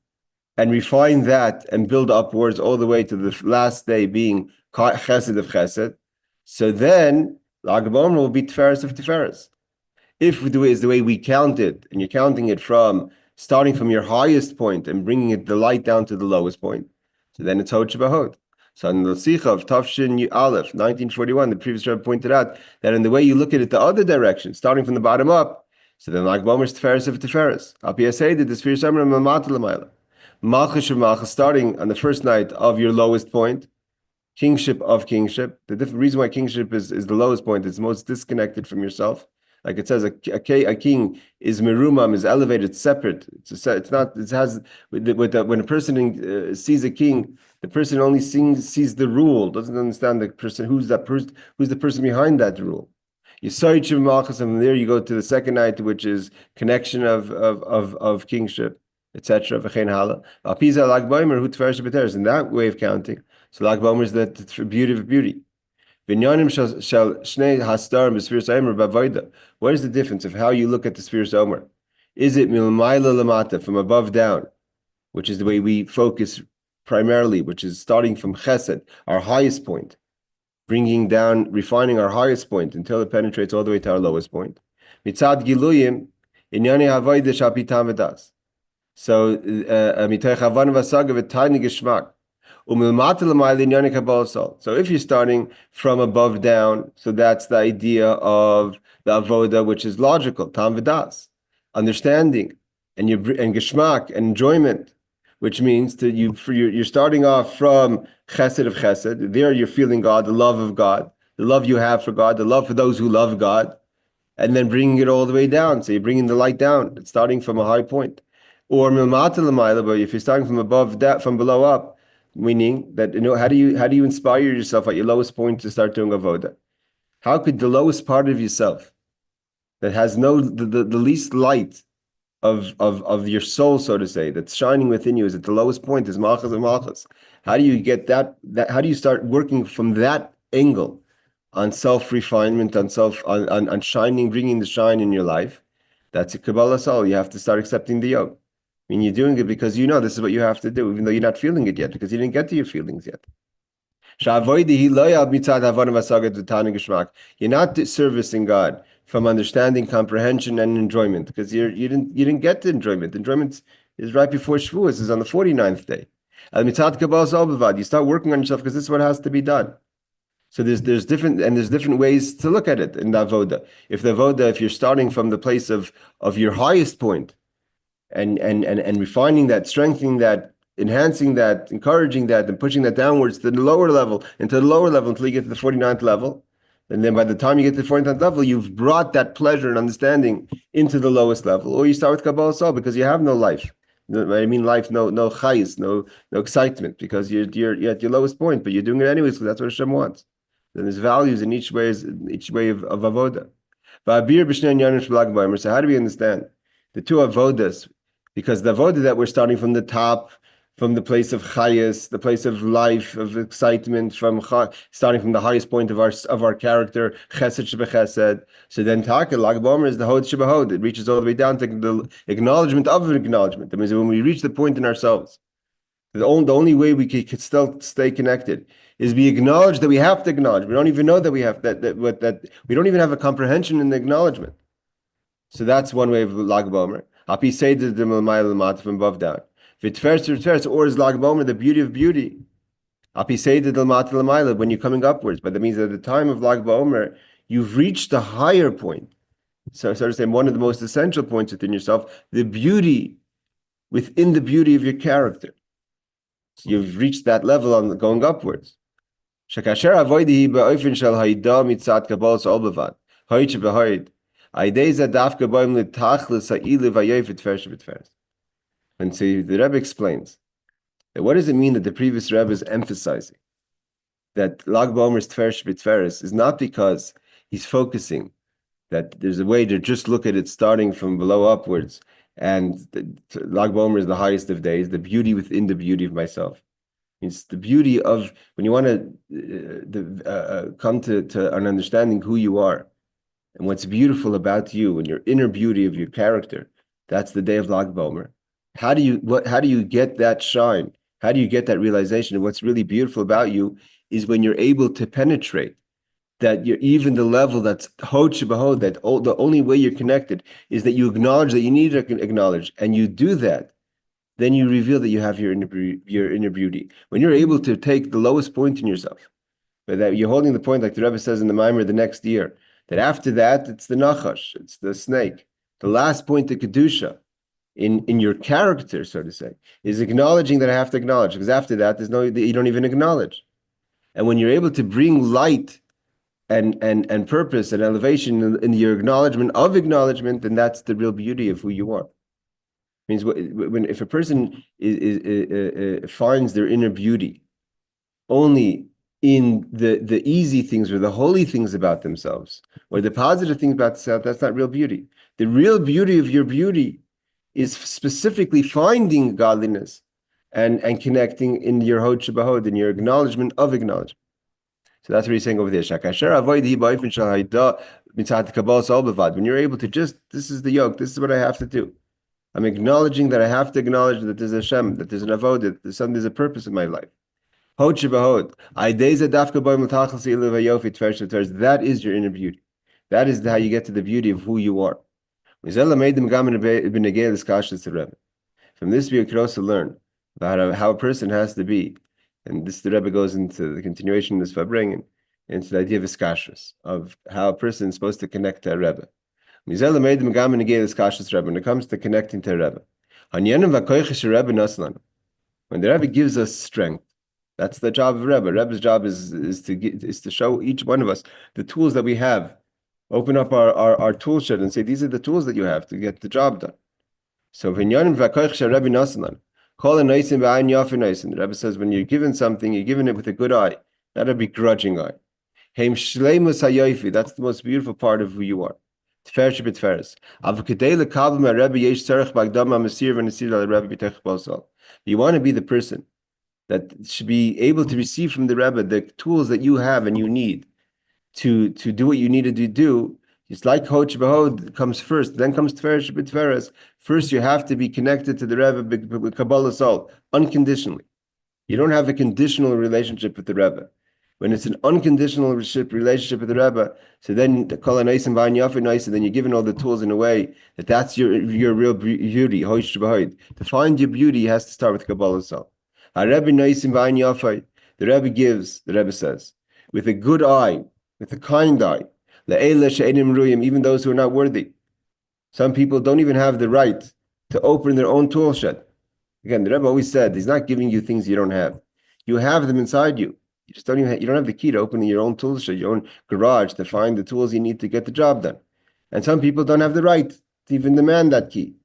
Speaker 1: and refine that and build upwards all the way to the last day being chesed of chesed. So then Lag BaOmer will be Tiferes of Tiferes. If the way we count it, and you're counting it from starting from your highest point and bringing the light down to the lowest point, so then it's Hod Shebahod. So in the Sikha of Tafshin Aleph, 1941, the previous Rebbe pointed out that in the way you look at it the other direction, starting from the bottom up, so then Lag BaOmer is Tiferes of Tiferes. Al PSA did the Spheres Amr Mamata L'mayla. Malchus Shemachas, starting on the first night of your lowest point, kingship of kingship. The different reason why kingship is the lowest point, it's most disconnected from yourself. Like it says, a king is merumam, is elevated, separate. It's not. It has when a person sees a king, the person only sees the rule, doesn't understand the person. Who's that person? Who's the person behind that rule? Yisoich Malchus, and from there you go to the second night, which is connection of kingship, etc. V'chein hala. Apiza Lag BaOmer hu Tiferes b'Tiferes. In that way of counting, so Lag BaOmer is the beauty of beauty. What is the difference of how you look at the Spheres Omer? Is it milmayla lamata, from above down, which is the way we focus primarily, which is starting from chesed, our highest point, bringing down, refining our highest point until it penetrates all the way to our lowest point. Mitzad giluyim inyane havodah shapitam v'das. So mitoch havan v'saga v'tayni geshmak. So if you're starting from above down, so that's the idea of the avoda, which is logical, tam v'das, understanding, and geshmak, and enjoyment, which means that you're starting off from chesed of chesed. There you're feeling God, the love of God, the love you have for God, the love for those who love God, and then bringing it all the way down. So you're bringing the light down. It's starting from a high point. Or milmata l'mayla, but if you're starting from above that, from below up, meaning that how do you inspire yourself at your lowest point to start doing avoda? How could the lowest part of yourself that has the least light of your soul, so to say, that's shining within you, is at the lowest point, is malchus and malchus? How do you get that? How do you start working from that angle on self-refinement, on shining, bringing the shine in your life? That's a Kabbalah soul. You have to start accepting the yoke. I mean, you're doing it because you know this is what you have to do, even though you're not feeling it yet, because you didn't get to your feelings yet. You're not servicing God from understanding, comprehension, and enjoyment, because you didn't get to enjoyment. Enjoyment is right before Shavuos, is on the 49th day. You start working on yourself because this is what has to be done. So there's different ways to look at it in the avoda. If you're starting from the place of your highest point, and refining that, strengthening that, enhancing that, encouraging that, and pushing that downwards to the lower level, until you get to the 49th level. And then by the time you get to the 49th level, you've brought that pleasure and understanding into the lowest level. Or you start with Kabbalah Sol because you have no life. I mean life, no chayis, no excitement, because you're at your lowest point, but you're doing it anyways because that's what Hashem wants. Then there's values in each way of avoda. So how do we understand the two avodas? Because the avodah that we're starting from the top, from the place of chayas, the place of life, of excitement, starting from the highest point of our character, chesed shebechesed. So then Lag BaOmer is the Hod shebahod. It reaches all the way down to the acknowledgement of an acknowledgement. That means when we reach the point in ourselves, the only way we can still stay connected is we acknowledge that we have to acknowledge. We don't even know that we have that we don't even have a comprehension in the acknowledgement. So that's one way of Lag BaOmer. Api say the from above down. V'Tiferes, or is Lag BaOmer the beauty of beauty? Api say the when you're coming upwards. But that means that at the time of Lag BaOmer, you've reached a higher point. So to say, one of the most essential points within yourself, the beauty within the beauty of your character. So you've reached that level on going upwards. Shekasher avoidihi ba'ofin shel hayda mitzat kabbalas ol bevad. Hoyt shebehoyt. And so the Rebbe explains What does it mean that the previous Rebbe is emphasizing that Lag BaOmer's Tveresh B'Tveres is not because he's focusing that there's a way to just look at it starting from below upwards, and Lag BaOmer is the highest of days, the beauty within the beauty of myself. It's the beauty of when you want to come to an understanding who you are and what's beautiful about you and your inner beauty of your character. That's the day of Lag BaOmer. How do you get that shine? How do you get that realization of what's really beautiful about you is when you're able to penetrate that you're even the level that's hod shebahod, that the only way you're connected is that you acknowledge that you need to acknowledge, and you do that, then you reveal that you have your inner beauty. When you're able to take the lowest point in yourself, but that you're holding the point, like the Rebbe says in the Maimer the next year, that after that, it's the nachash, it's the snake. The last point, the kedusha, in your character, so to say, is acknowledging that I have to acknowledge, because after that, you don't even acknowledge. And when you're able to bring light and purpose and elevation in your acknowledgement of acknowledgement, then that's the real beauty of who you are. Means if a person finds their inner beauty only in the easy things or the holy things about themselves or the positive things about themselves, that's not real beauty. The real beauty of your beauty is specifically finding godliness and connecting in your hod shebahod, in your acknowledgement of acknowledgement. So that's what he's saying over there. When you're able to just, this is the yoke, this is what I have to do. I'm acknowledging that I have to acknowledge that there's a Hashem, that there's an avodah, that there's a purpose in my life. That is your inner beauty. That is how you get to the beauty of who you are. From this, we could also learn about how a person has to be. And this, the Rebbe goes into the continuation of this Fabring, into the idea of iskashrus, of how a person is supposed to connect to a Rebbe. When it comes to connecting to a Rebbe, when the Rebbe gives us strength, that's the job of Rebbe. Rebbe's job is to show each one of us the tools that we have. Open up our tool shed and say, these are the tools that you have to get the job done. So the Rebbe says, when you're given something, you're given it with a good eye, not a begrudging eye. That's the most beautiful part of who you are. You want to be the person that should be able to receive from the Rebbe the tools that you have and you need to do what you needed to do. It's like hod shebahod comes first, then comes Tveresh B'Tveres. First, you have to be connected to the Rebbe with Kabbalah soul, unconditionally. You don't have a conditional relationship with the Rebbe. When it's an unconditional relationship with the Rebbe, so then the kol hanaisim v'ayin yafei naisa, then you're given all the tools in a way that's your real beauty, hod shebahod. To find your beauty, you has to start with Kabbalah soul. Rebbe naisim v'ayin yafei, the Rebbe gives, the Rebbe says, with a good eye, with a kind eye, even those who are not worthy. Some people don't even have the right to open their own tool shed. Again, the Rebbe always said, he's not giving you things you don't have. You have them inside you. You just you don't have the key to open your own tool shed, your own garage, to find the tools you need to get the job done. And some people don't have the right to even demand that key.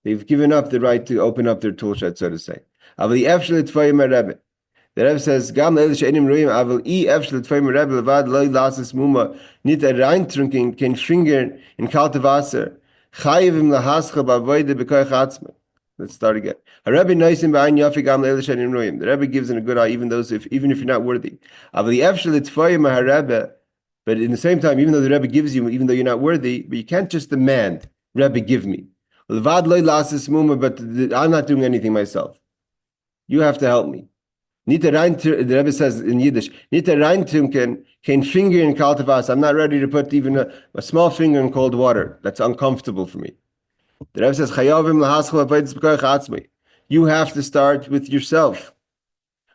Speaker 1: They've given up the right to open up their tool shed, so to say. The Rebbe says, "Gam leil she'enim roim, aval I efshel tfeim Rebbe levad loy lasses muma nit reintrinken kein finger in kalte Wasser chayivim lahascha b'avoide b'koich atzma." Let's start again. A Rebbe noisim b'ayin yafi gam leil she'enim roim. The Rebbe gives in a good eye, even if you're not worthy. Aval I efshel tfeim Rebbe, but in the same time, even though the Rebbe gives you, even though you're not worthy, but you can't just demand, Rebbe, give me. Levad loy lasses muma, but I'm not doing anything myself. You have to help me. The Rebbe says in Yiddish, kein finger in kalte Wasser. I'm not ready to put even a small finger in cold water. That's uncomfortable for me. The Rebbe says, you have to start with yourself.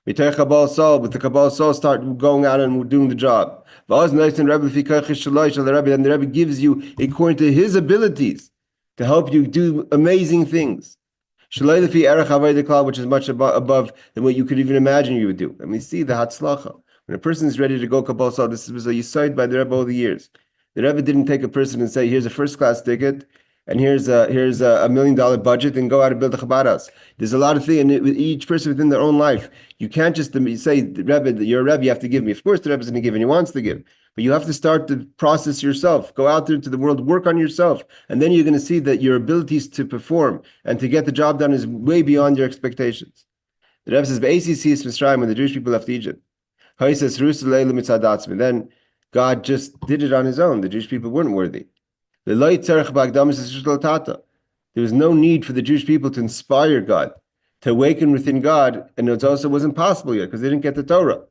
Speaker 1: With the Kabbalah soul, start going out and doing the job. And the Rebbe gives you, according to his abilities, to help you do amazing things. Which is much above than what you could even imagine you would do. And we see the Hatzlacha. When a person is ready to go Kabbalah Soul, this was a yisoid by the Rebbe over the years. The Rebbe didn't take a person and say, here's a first-class ticket, and here's a $1 million budget, and go out and build a Chabad house. There's a lot of things, and with each person within their own life. You can't just say, Rebbe, you're a Rebbe, you have to give me. Of course, the Rebbe's going to give, and he wants to give. But you have to start the process yourself. Go out there to the world, work on yourself, and then you're going to see that your abilities to perform and to get the job done is way beyond your expectations. The Rebbe says, "B'ACC is Mitzrayim, when the Jewish people left Egypt. Then God just did it on his own. The Jewish people weren't worthy. There was no need for the Jewish people to inspire God, to awaken within God, and it also wasn't possible yet because they didn't get the Torah.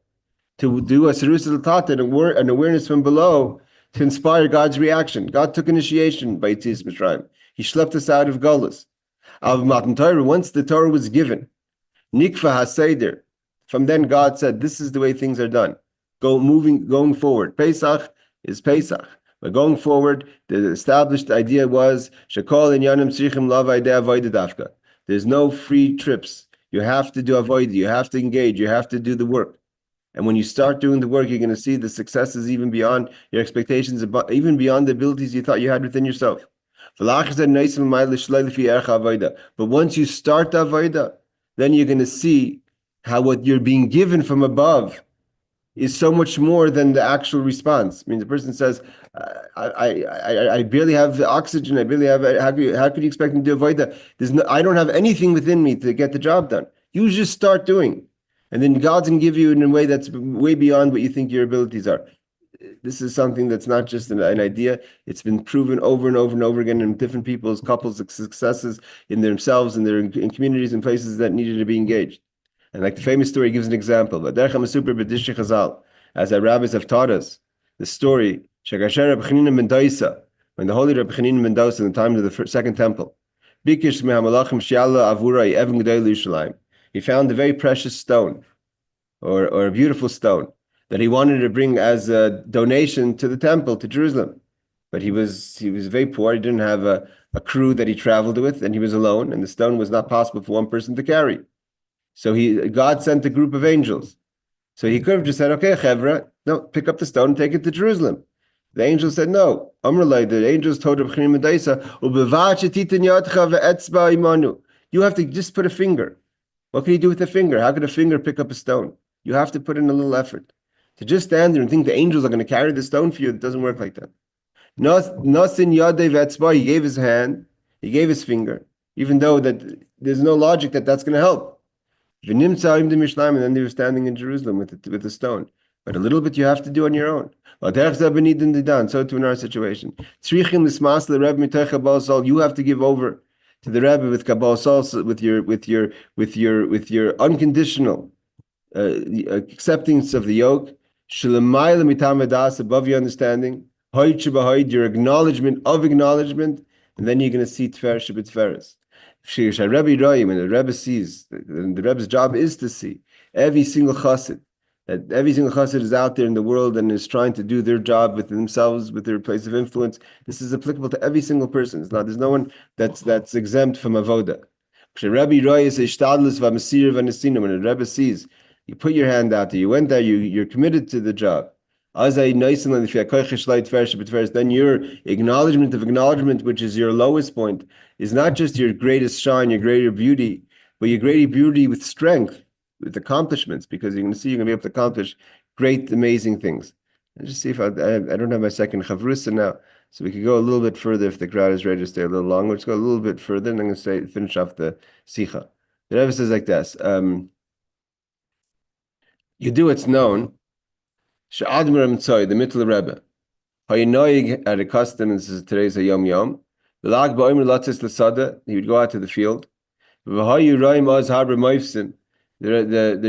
Speaker 1: To do a Sirus al-Tata, an awareness from below, to inspire God's reaction. God took initiation by Yetzias Mitzrayim. He schlepped us out of Golus. Once the Torah was given, Nikva HaSeder, from then God said, this is the way things are done. Going forward. Pesach is Pesach. But going forward, the established idea was, Shekol Inyanim Tzrichim Lav Aideh Avodah Dafka. There's no free trips. You have to do avodah. You have to engage. You have to do the work. And when you start doing the work, you're going to see the successes even beyond your expectations, even beyond the abilities you thought you had within yourself. But once you start the avodah, then you're going to see how what you're being given from above is so much more than the actual response. I mean, the person says, I barely have the oxygen. I barely have, how could you expect me to do avodah? I don't have anything within me to get the job done. You just start doing. And then God's going to give you in a way that's way beyond what you think your abilities are. This is something that's not just an idea. It's been proven over and over and over again in different people's couples' successes in themselves and in communities and places that needed to be engaged. And like the famous story gives an example. As our rabbis have taught us, the story, when the holy Rebbe Chanina ben Dosa in the time of the Second Temple, he found a very precious stone, or a beautiful stone, that he wanted to bring as a donation to the temple, to Jerusalem. But he was very poor. He didn't have a crew that he traveled with, and he was alone, and the stone was not possible for one person to carry. So God sent a group of angels. So he could have just said, okay, Chevra, no, pick up the stone and take it to Jerusalem. The angels said, no. The angels told Reb Chanina ben Dosa, you have to just put a finger. What can you do with a finger? How could a finger pick up a stone? You have to put in a little effort. To just stand there and think the angels are going to carry the stone for you, it doesn't work like that. Nasin Yadei Vetzba, he gave his hand, he gave his finger, even though that there's no logic that that's going to help. And then they were standing in Jerusalem with the stone. But a little bit you have to do on your own. So too in our situation. You have to give over to the Rebbe with Kabbalah Sol, with your unconditional acceptance of the yoke, above your understanding, your acknowledgement of acknowledgement, and then you're going to see Tfer Shebitferes. When the Rebbe sees, the Rebbe's job is to see every single chassid, that every single chassid is out there in the world and is trying to do their job with themselves, with their place of influence. This is applicable to every single person. There's no one that's exempt from avoda. When the Rebbe sees, you put your hand out there, you went there, you're committed to the job. Then your acknowledgement of acknowledgement, which is your lowest point, is not just your greatest shine, your greater beauty, but your greater beauty with strength, with accomplishments, because you're going to see you're going to be able to accomplish great, amazing things. Let's just see if I don't have my second chavrusa now, so we could go a little bit further if the crowd is ready to stay a little longer. Let's go a little bit further, and I'm going to finish off the sicha. The Rebbe says like this: you do what's known. The middle Rebbe. Had a custom, and this is today's a Yom Yom. The Lag BaOmer latzis l'sada, he would go out to the field. The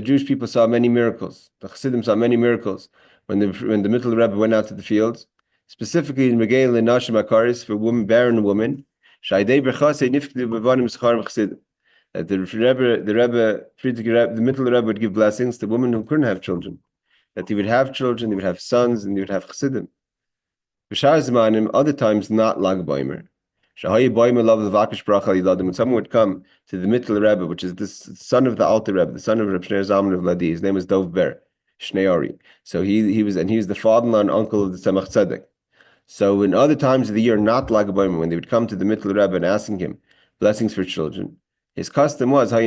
Speaker 1: Jewish people saw many miracles. The Chassidim saw many miracles when the middle Rebbe went out to the fields, specifically in Megay L'Nashim Akaris for barren women. That the middle Rebbe would give blessings to women who couldn't have children. That he would have children, he would have sons, and he would have chassidim. Other times not Lag BaOmer. When someone would come to the middle Rebbe, which is the son of the Alter Rebbe, the son of Reb Shneur Zalman of Ladi, his name is Dov Ber, Shneori. So he was the father-in-law and uncle of the Tzemach Tzedek. So in other times of the year, not Lag BaOmer, when they would come to the Mittel Rebbe and asking him blessings for children, his custom was he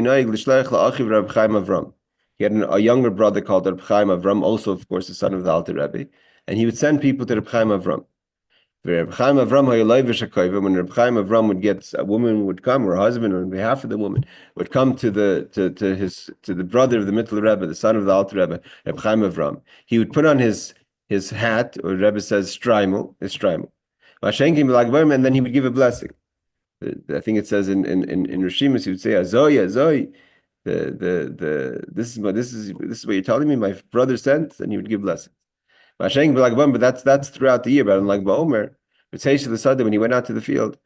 Speaker 1: had a younger brother called Reb Chaim Avram, also of course the son of the Alter Rebbe, and he would send people to Reb Chaim Avram. When Reb Chaim Avram would get a woman would come, or a husband on behalf of the woman would come to the brother of the Mittel Rebbe, the son of the Alter Rebbe, Reb Chaim Avram. He would put on his hat, or Rebbe says streimel, and then he would give a blessing. I think it says in Rishimus he would say Azoy, Azoy. This is what you're telling me. My brother sent, and he would give blessings. But that's throughout the year. But in Lag BaOmer, when he went out to the field,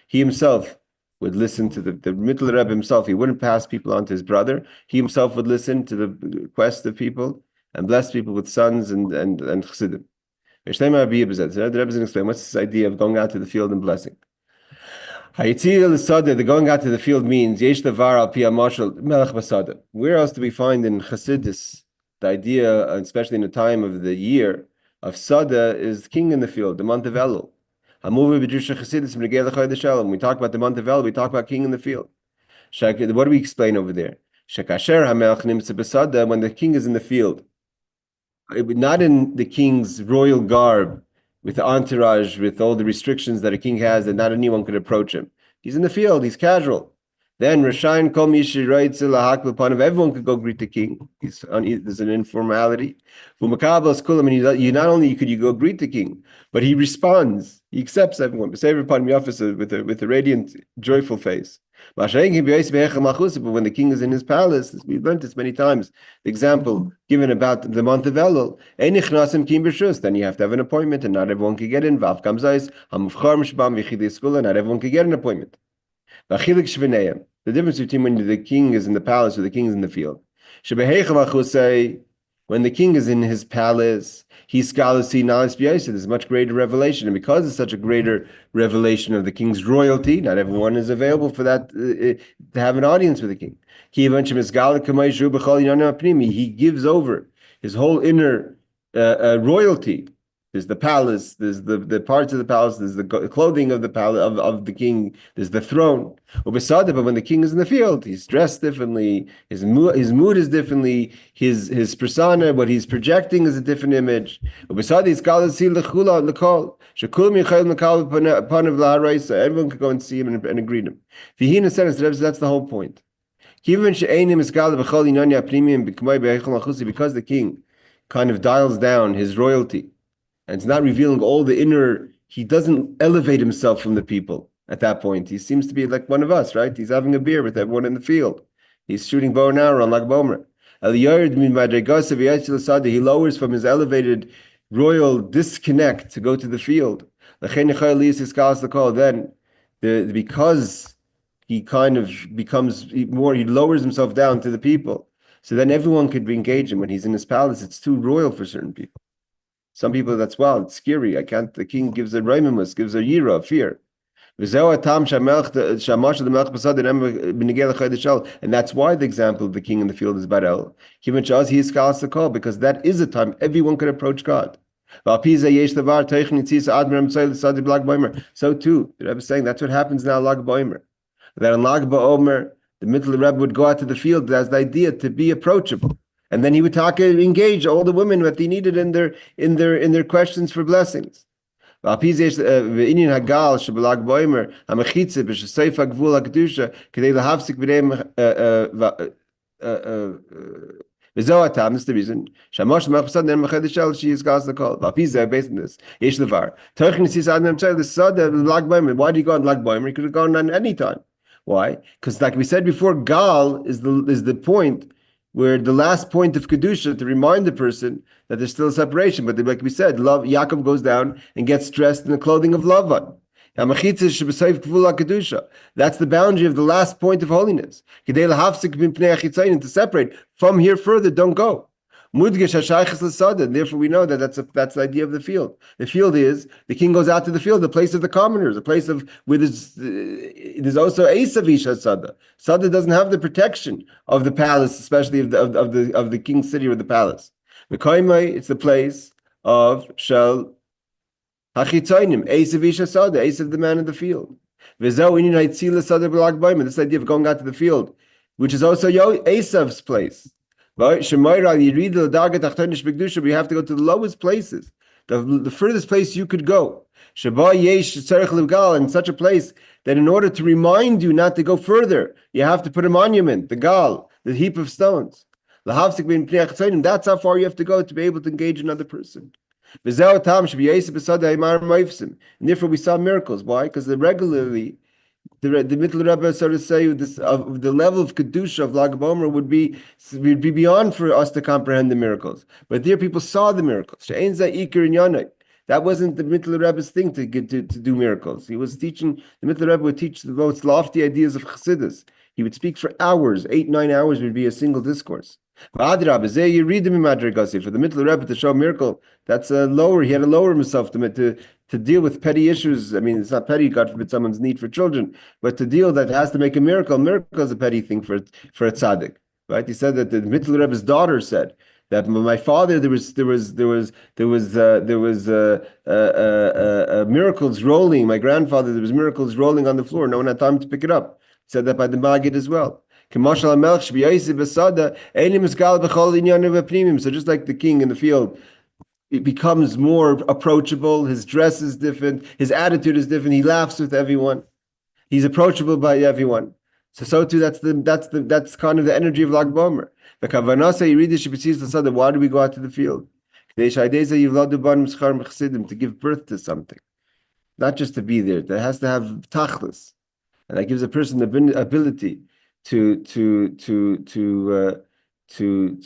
Speaker 1: he himself would listen to the Mittel Rebbe himself. He wouldn't pass people on to his brother. He himself would listen to the requests of people and bless people with sons and chassidim. The Rebbe is going to explain what's this idea of going out to the field and blessing. The going out to the field means where else do we find in Chassidus the idea, especially in the time of the year of Sada, is king in the field, the month of Elul. When we talk about the month of Elul, we talk about king in the field. What do we explain over there? When the king is in the field, not in the king's royal garb, with the entourage, with all the restrictions that a king has, that not anyone could approach him. He's in the field, he's casual. Then Rashain Kol Mishi writes everyone could go greet the king. There's an informality. You not only could you go greet the king, but he responds. He accepts everyone. With a radiant, joyful face. But when the king is in his palace, we've learned this many times. The example given about the month of Elul, then you have to have an appointment, and not everyone can get in. Not everyone can get an appointment. The difference between when the king is in the palace or the king is in the field. When the king is in his palace, he's there's much greater revelation. And because it's such a greater revelation of the king's royalty, not everyone is available for that, to have an audience with the king. He gives over his whole inner royalty. There's the palace, there's the parts of the palace, there's the clothing of the palace of the king, there's the throne. But when the king is in the field, he's dressed differently, his mood is differently, his persona, what he's projecting is a different image. Everyone could go and see him and greet him. That's the whole point. Because the king kind of dials down his royalty, and it's not revealing all the inner, he doesn't elevate himself from the people at that point. He seems to be like one of us, right? He's having a beer with everyone in the field. He's shooting bow and arrow on Lag BaOmer. He lowers from his elevated royal disconnect to go to the field. Then, because he kind of becomes more, he lowers himself down to the people. So then everyone could engage him. When he's in his palace, it's too royal for certain people. Some people, that's it's scary. The king gives a reimamus, gives a yira, a fear. And that's why the example of the king in the field is Barel. Because that is a time everyone can approach God. So too, the Rebbe is saying that's what happens now, Lag BaOmer. That in Lag BaOmer, the Mittel Rebbe would go out to the field as the idea to be approachable. And then he would engage all the women that he needed in their questions for blessings. This is the reason. Based on this, why do you go on Lag BaOmer? You could have gone on any time. Why? Because, like we said before, Gal is the point where the last point of Kedusha to remind the person that there's still a separation. But like we said, Yaakov goes down and gets dressed in the clothing of Lavan. That's the boundary of the last point of holiness. To separate from here further, don't go. Therefore, we know that that's the idea of the field. The field is the king goes out to the field, the place of the commoners, a place of where there's also Esavish Sada. Sada doesn't have the protection of the palace, especially of the king's city or the palace. It's the place of Shel Hachitzonim, Ace of Isha Sada, Ace of the man in the field. This idea of going out to the field, which is also Esav's place. Right? We have to go to the lowest places, the furthest place you could go. In such a place that in order to remind you not to go further, you have to put a monument, the gal, the heap of stones. That's how far you have to go to be able to engage another person. And therefore we saw miracles. Why? Because regularly the Mittler Rebbe, so to say, the level of kedusha of Lag BaOmer would be beyond for us to comprehend the miracles. But there, people saw the miracles. That wasn't the Mittler Rebbe's thing to do miracles. He was teaching. The Mittler Rebbe would teach the most lofty ideas of Chassidus. He would speak for hours, 8-9 hours would be a single discourse. For the Mittler Rebbe to show a miracle, that's a lower. He had to lower himself to deal with petty issues. I mean, it's not petty, God forbid, someone's need for children, but to deal that has to make a miracle. A miracle is a petty thing for a tzaddik, right? He said that the Mittler Rebbe's daughter said that my father there was miracles rolling. My grandfather, there was miracles rolling on the floor. No one had time to pick it up. He said that by the Maggid as well. So just like the king in the field, it becomes more approachable. His dress is different. His attitude is different. He laughs with everyone. He's approachable by everyone. So too, that's kind of the energy of Lag BaOmer. Why do we go out to the field? To give birth to something, not just to be there. That has to have tachlis, and that gives a person the ability to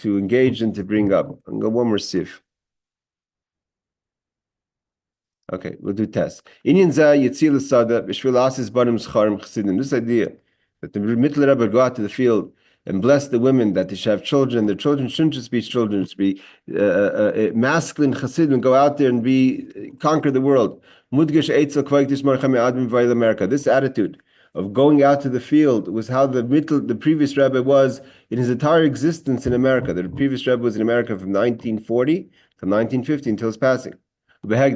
Speaker 1: engage and to bring up. I'm going one more sif. Okay, we'll do tests. This idea that the Mittler Rebbe go out to the field and bless the women that they should have children. Their children shouldn't just be children; to be masculine Chassidim, go out there and conquer the world. This attitude of going out to the field was how the previous Rebbe was in his entire existence in America. The previous Rebbe was in America from 1940 to 1950 until his passing. It says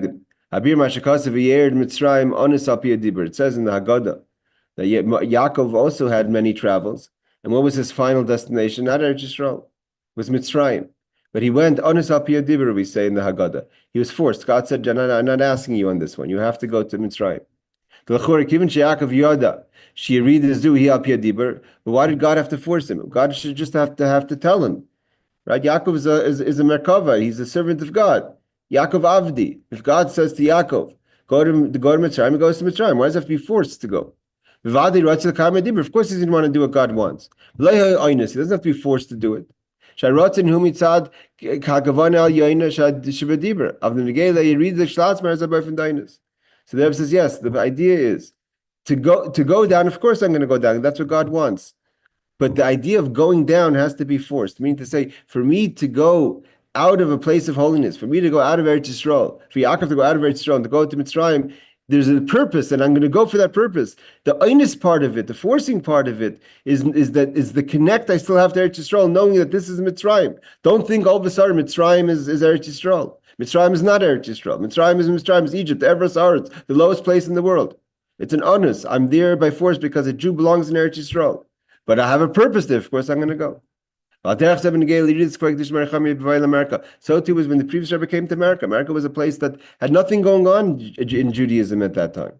Speaker 1: in the Haggadah that Yaakov also had many travels. And what was his final destination? Not Eretz Yisrael. It was Mitzrayim. But he went, Onis al Piyah Dibur, we say in the Haggadah. He was forced. God said, I'm not asking you on this one. You have to go to Mitzrayim. But why did God have to force him? God should just have to tell him. Right? Yaakov is a Merkava. He's a servant of God. Yaakov Avdi. If God says to Yaakov, go to Mitzrayim, he goes to Mitzrayim. Why does he have to be forced to go? Of course, he didn't want to do what God wants. He doesn't have to be forced to do it. So the Rebbe says, yes, the idea is to go down. Of course, I'm going to go down. That's what God wants. But the idea of going down has to be forced. I mean, to say, for me to go out of a place of holiness, for me to go out of Eretz Yisrael, for Yaakov to go out of Eretz Yisrael and to go to Mitzrayim, there's a purpose, and I'm going to go for that purpose. The eines part of it, the forcing part of it, is the connect I still have to Eretz Yisrael, knowing that this is Mitzrayim. Don't think all of a sudden Mitzrayim is Eretz Yisrael. Mitzrayim is not Eretz Yisrael. Mitzrayim is Egypt, the Everest Aretz, the lowest place in the world. It's an honest. I'm there by force because a Jew belongs in Eretz Yisrael. But I have a purpose there. Of course, I'm going to go. So too was when the previous Rebbe came to America. America was a place that had nothing going on in Judaism at that time.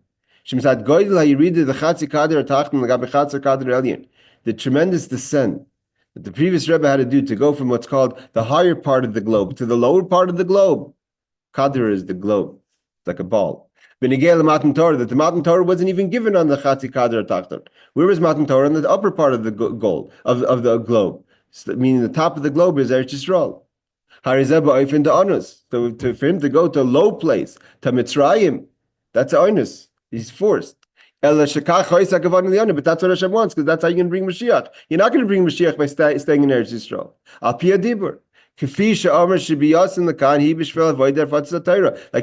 Speaker 1: The tremendous descent that the previous Rebbe had to do to go from what's called the higher part of the globe to the lower part of the globe. Kader is the globe. It's like a ball. That the Matan Torah wasn't even given on the Chatzi Kader Tachton. Where was Matan Torah? On the upper part of the goal of the globe. Meaning the top of the globe is Eretz Yisrael. So for him to go to a low place, to Mitzrayim, that's onus. He's forced. But that's what Hashem wants, because that's how you're going to bring Mashiach. You're not going to bring Mashiach by staying in Eretz Yisrael. Al Piyah Dibur. Like the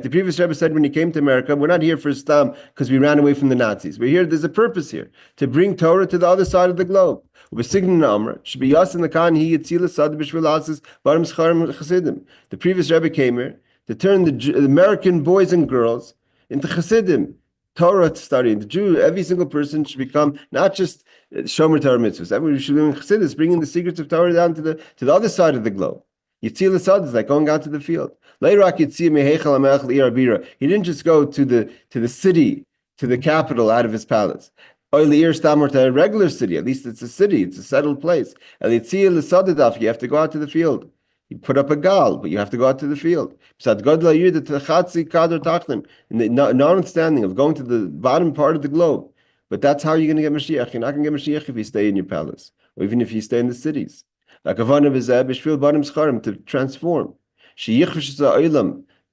Speaker 1: previous Rebbe said when he came to America, we're not here for Islam because we ran away from the Nazis. We're here, there's a purpose here, to bring Torah to the other side of the globe. The previous Rebbe came here to turn the American boys and girls into Chassidim, Torah studying. The Jew, every single person should become not just Shomer Torah mitzvahs. Everyone should be in Chassidus, bringing the secrets of Torah down to the other side of the globe. Yitzil Asad is like going out to the field. He didn't just go to the city, to the capital, out of his palace. To a regular city, at least it's a city, it's a settled place. You have to go out to the field. You put up a gal, but you have to go out to the field. And the non-understanding of going to the bottom part of the globe. But that's how you're going to get Mashiach. You're not going to get Mashiach if you stay in your palace, or even if you stay in the cities. To transform.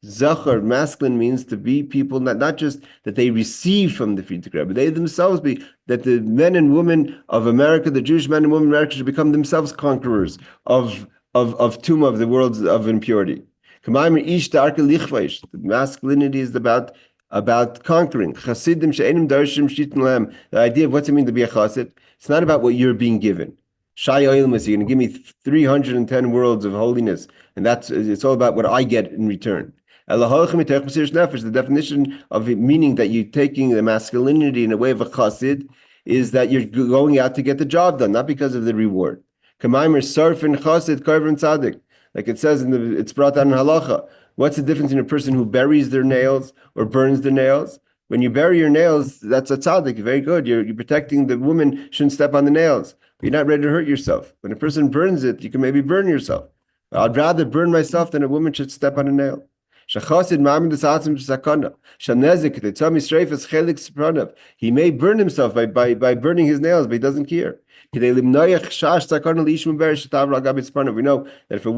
Speaker 1: Zachar, masculine, means to be people, not just that they receive from the Frierdiker Rebbe, they themselves be, that the men and women of America, the Jewish men and women of America, should become themselves conquerors of tumah, of the worlds of impurity. The masculinity is about conquering. The idea of what's it mean to be a chassid, it's not about what you're being given. Shai Oilmas, you're going to give me 310 worlds of holiness, and it's all about what I get in return. The definition of it, meaning that you're taking the masculinity in a way of a chassid, is that you're going out to get the job done, not because of the reward. Like it says it's brought down in halacha. What's the difference in a person who buries their nails or burns their nails? When you bury your nails, that's a tzaddik, very good. You're protecting the woman, shouldn't step on the nails. You're not ready to hurt yourself. When a person burns it, you can maybe burn yourself. I'd rather burn myself than a woman should step on a nail. He may burn himself by burning his nails, but he doesn't care. We know that if a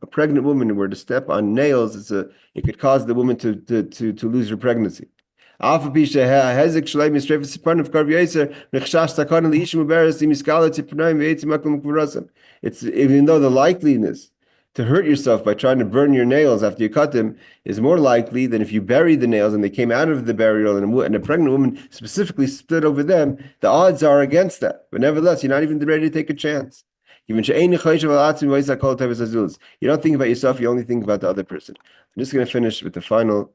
Speaker 1: pregnant woman, were to step on nails, it could cause the woman to lose her pregnancy. Even though the likeliness to hurt yourself by trying to burn your nails after you cut them is more likely than if you buried the nails and they came out of the burial and a pregnant woman specifically stood over them, the odds are against that. But nevertheless, you're not even ready to take a chance. You don't think about yourself, you only think about the other person. I'm just going to finish with the final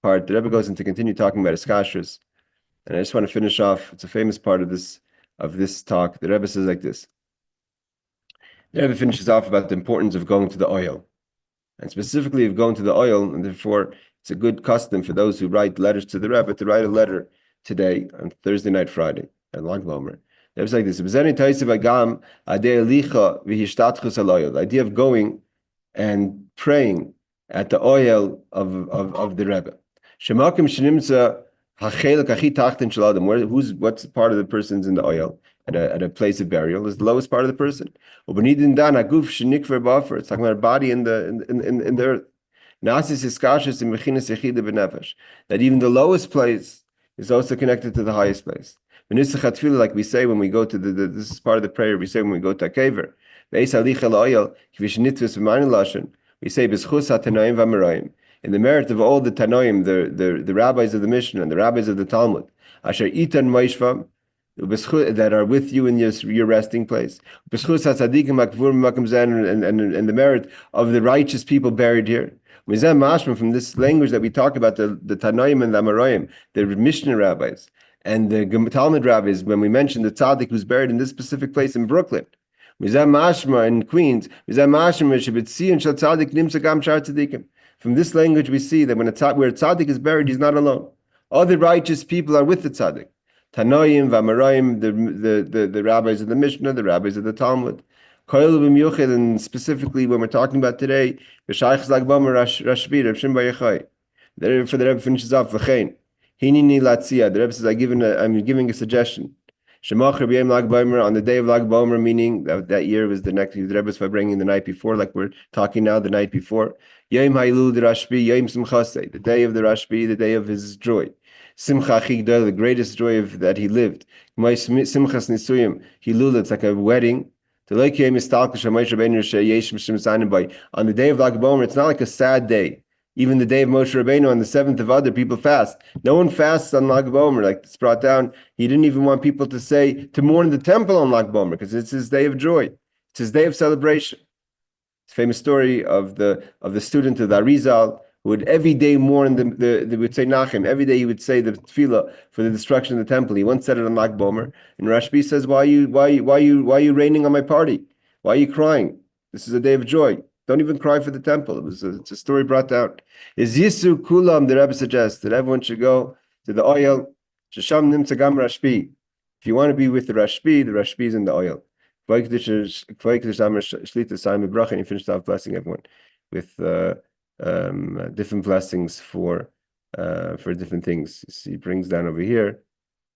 Speaker 1: part. The Rebbe goes into continue talking about iskashrus, and I just want to finish off. It's a famous part of this talk. The Rebbe says like this. The Rebbe finishes off about the importance of going to the oil, and specifically of going to the oil, and therefore it's a good custom for those who write letters to the Rebbe to write a letter today on Thursday night, Friday, at Lag BaOmer. The Rebbe says like this: the idea of going and praying at the oil of the Rebbe. What's the part of the person's in the oil at a place of burial is the lowest part of the person. It's talking about a body in the earth. That even the lowest place is also connected to the highest place. Like we say when we go to this is part of the prayer we say when we go to a kever. We say in the merit of all the Tanoim, the rabbis of the Mishnah and the rabbis of the Talmud, Asher Itan Moishvam, that are with you in your resting place, and the merit of the righteous people buried here. From this language that we talk about, the Tanoim and the Amoraim, the Mishnah rabbis and the Talmud rabbis, when we mention the tzaddik who's buried in this specific place in Brooklyn, in Queens, from this language we see that where a tzaddik is buried, he's not alone. Other righteous people are with the tzaddik. Tanoim, V'Amoraim, the rabbis of the Mishnah, the rabbis of the Talmud. And specifically when we're talking about today, Lag BaOmer Rashbi, Reb Shimon Bar Yochai. Therefore the Rebbe finishes off, V'chein. Hinini Latzia. The Rebbe says, I'm giving a suggestion. Shemach Rebbe Lag BaOmer, on the day of Lag BaOmer, meaning that year was the Rebbe was bringing the night before, like we're talking now, the night before. Yom Hailul the Rashbi, Yom Simchasei, the day of the Rashbi, the day of his joy. Simcha Chigdal, the greatest joy that he lived. My Simchas Nisuyim, Hilul, it's like a wedding. On the day of Lag BaOmer, it's not like a sad day. Even the day of Moshe Rabbeinu on the 7th of Adar, people fast. No one fasts on Lag BaOmer, like it's brought down. He didn't even want people to mourn the temple on Lag BaOmer, because it's his day of joy. It's his day of celebration. It's a famous story of the student of the Arizal, who would every day mourn the would say Nachem. Every day he would say the tefillah for the destruction of the temple. He once said it on Lag BaOmer, and Rashbi says, "Why are you raining on my party? Why are you crying? This is a day of joy. Don't even cry for the temple." It's a story brought down. Is Yisu Kulam? The Rebbe suggests that everyone should go to the oil. Shasham Nimtza Gam Rashbi. If you want to be with the Rashbi is in the oil. And you finish off blessing everyone with different blessings for different things. He brings down over here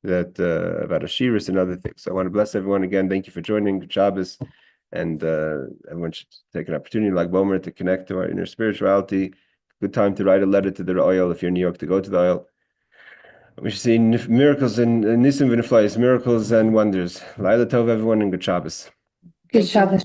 Speaker 1: that about Ashiris and other things. So I want to bless everyone again. Thank you for joining. Good Shabbos. And everyone should take an opportunity like BaOmer to connect to our inner spirituality. Good time to write a letter to the oil if you're in New York, to go to the oil. We should see miracles and Nisim V'Neflayos, miracles and wonders. Laila Tov, everyone, and good Shabbos.
Speaker 3: Good Shabbos.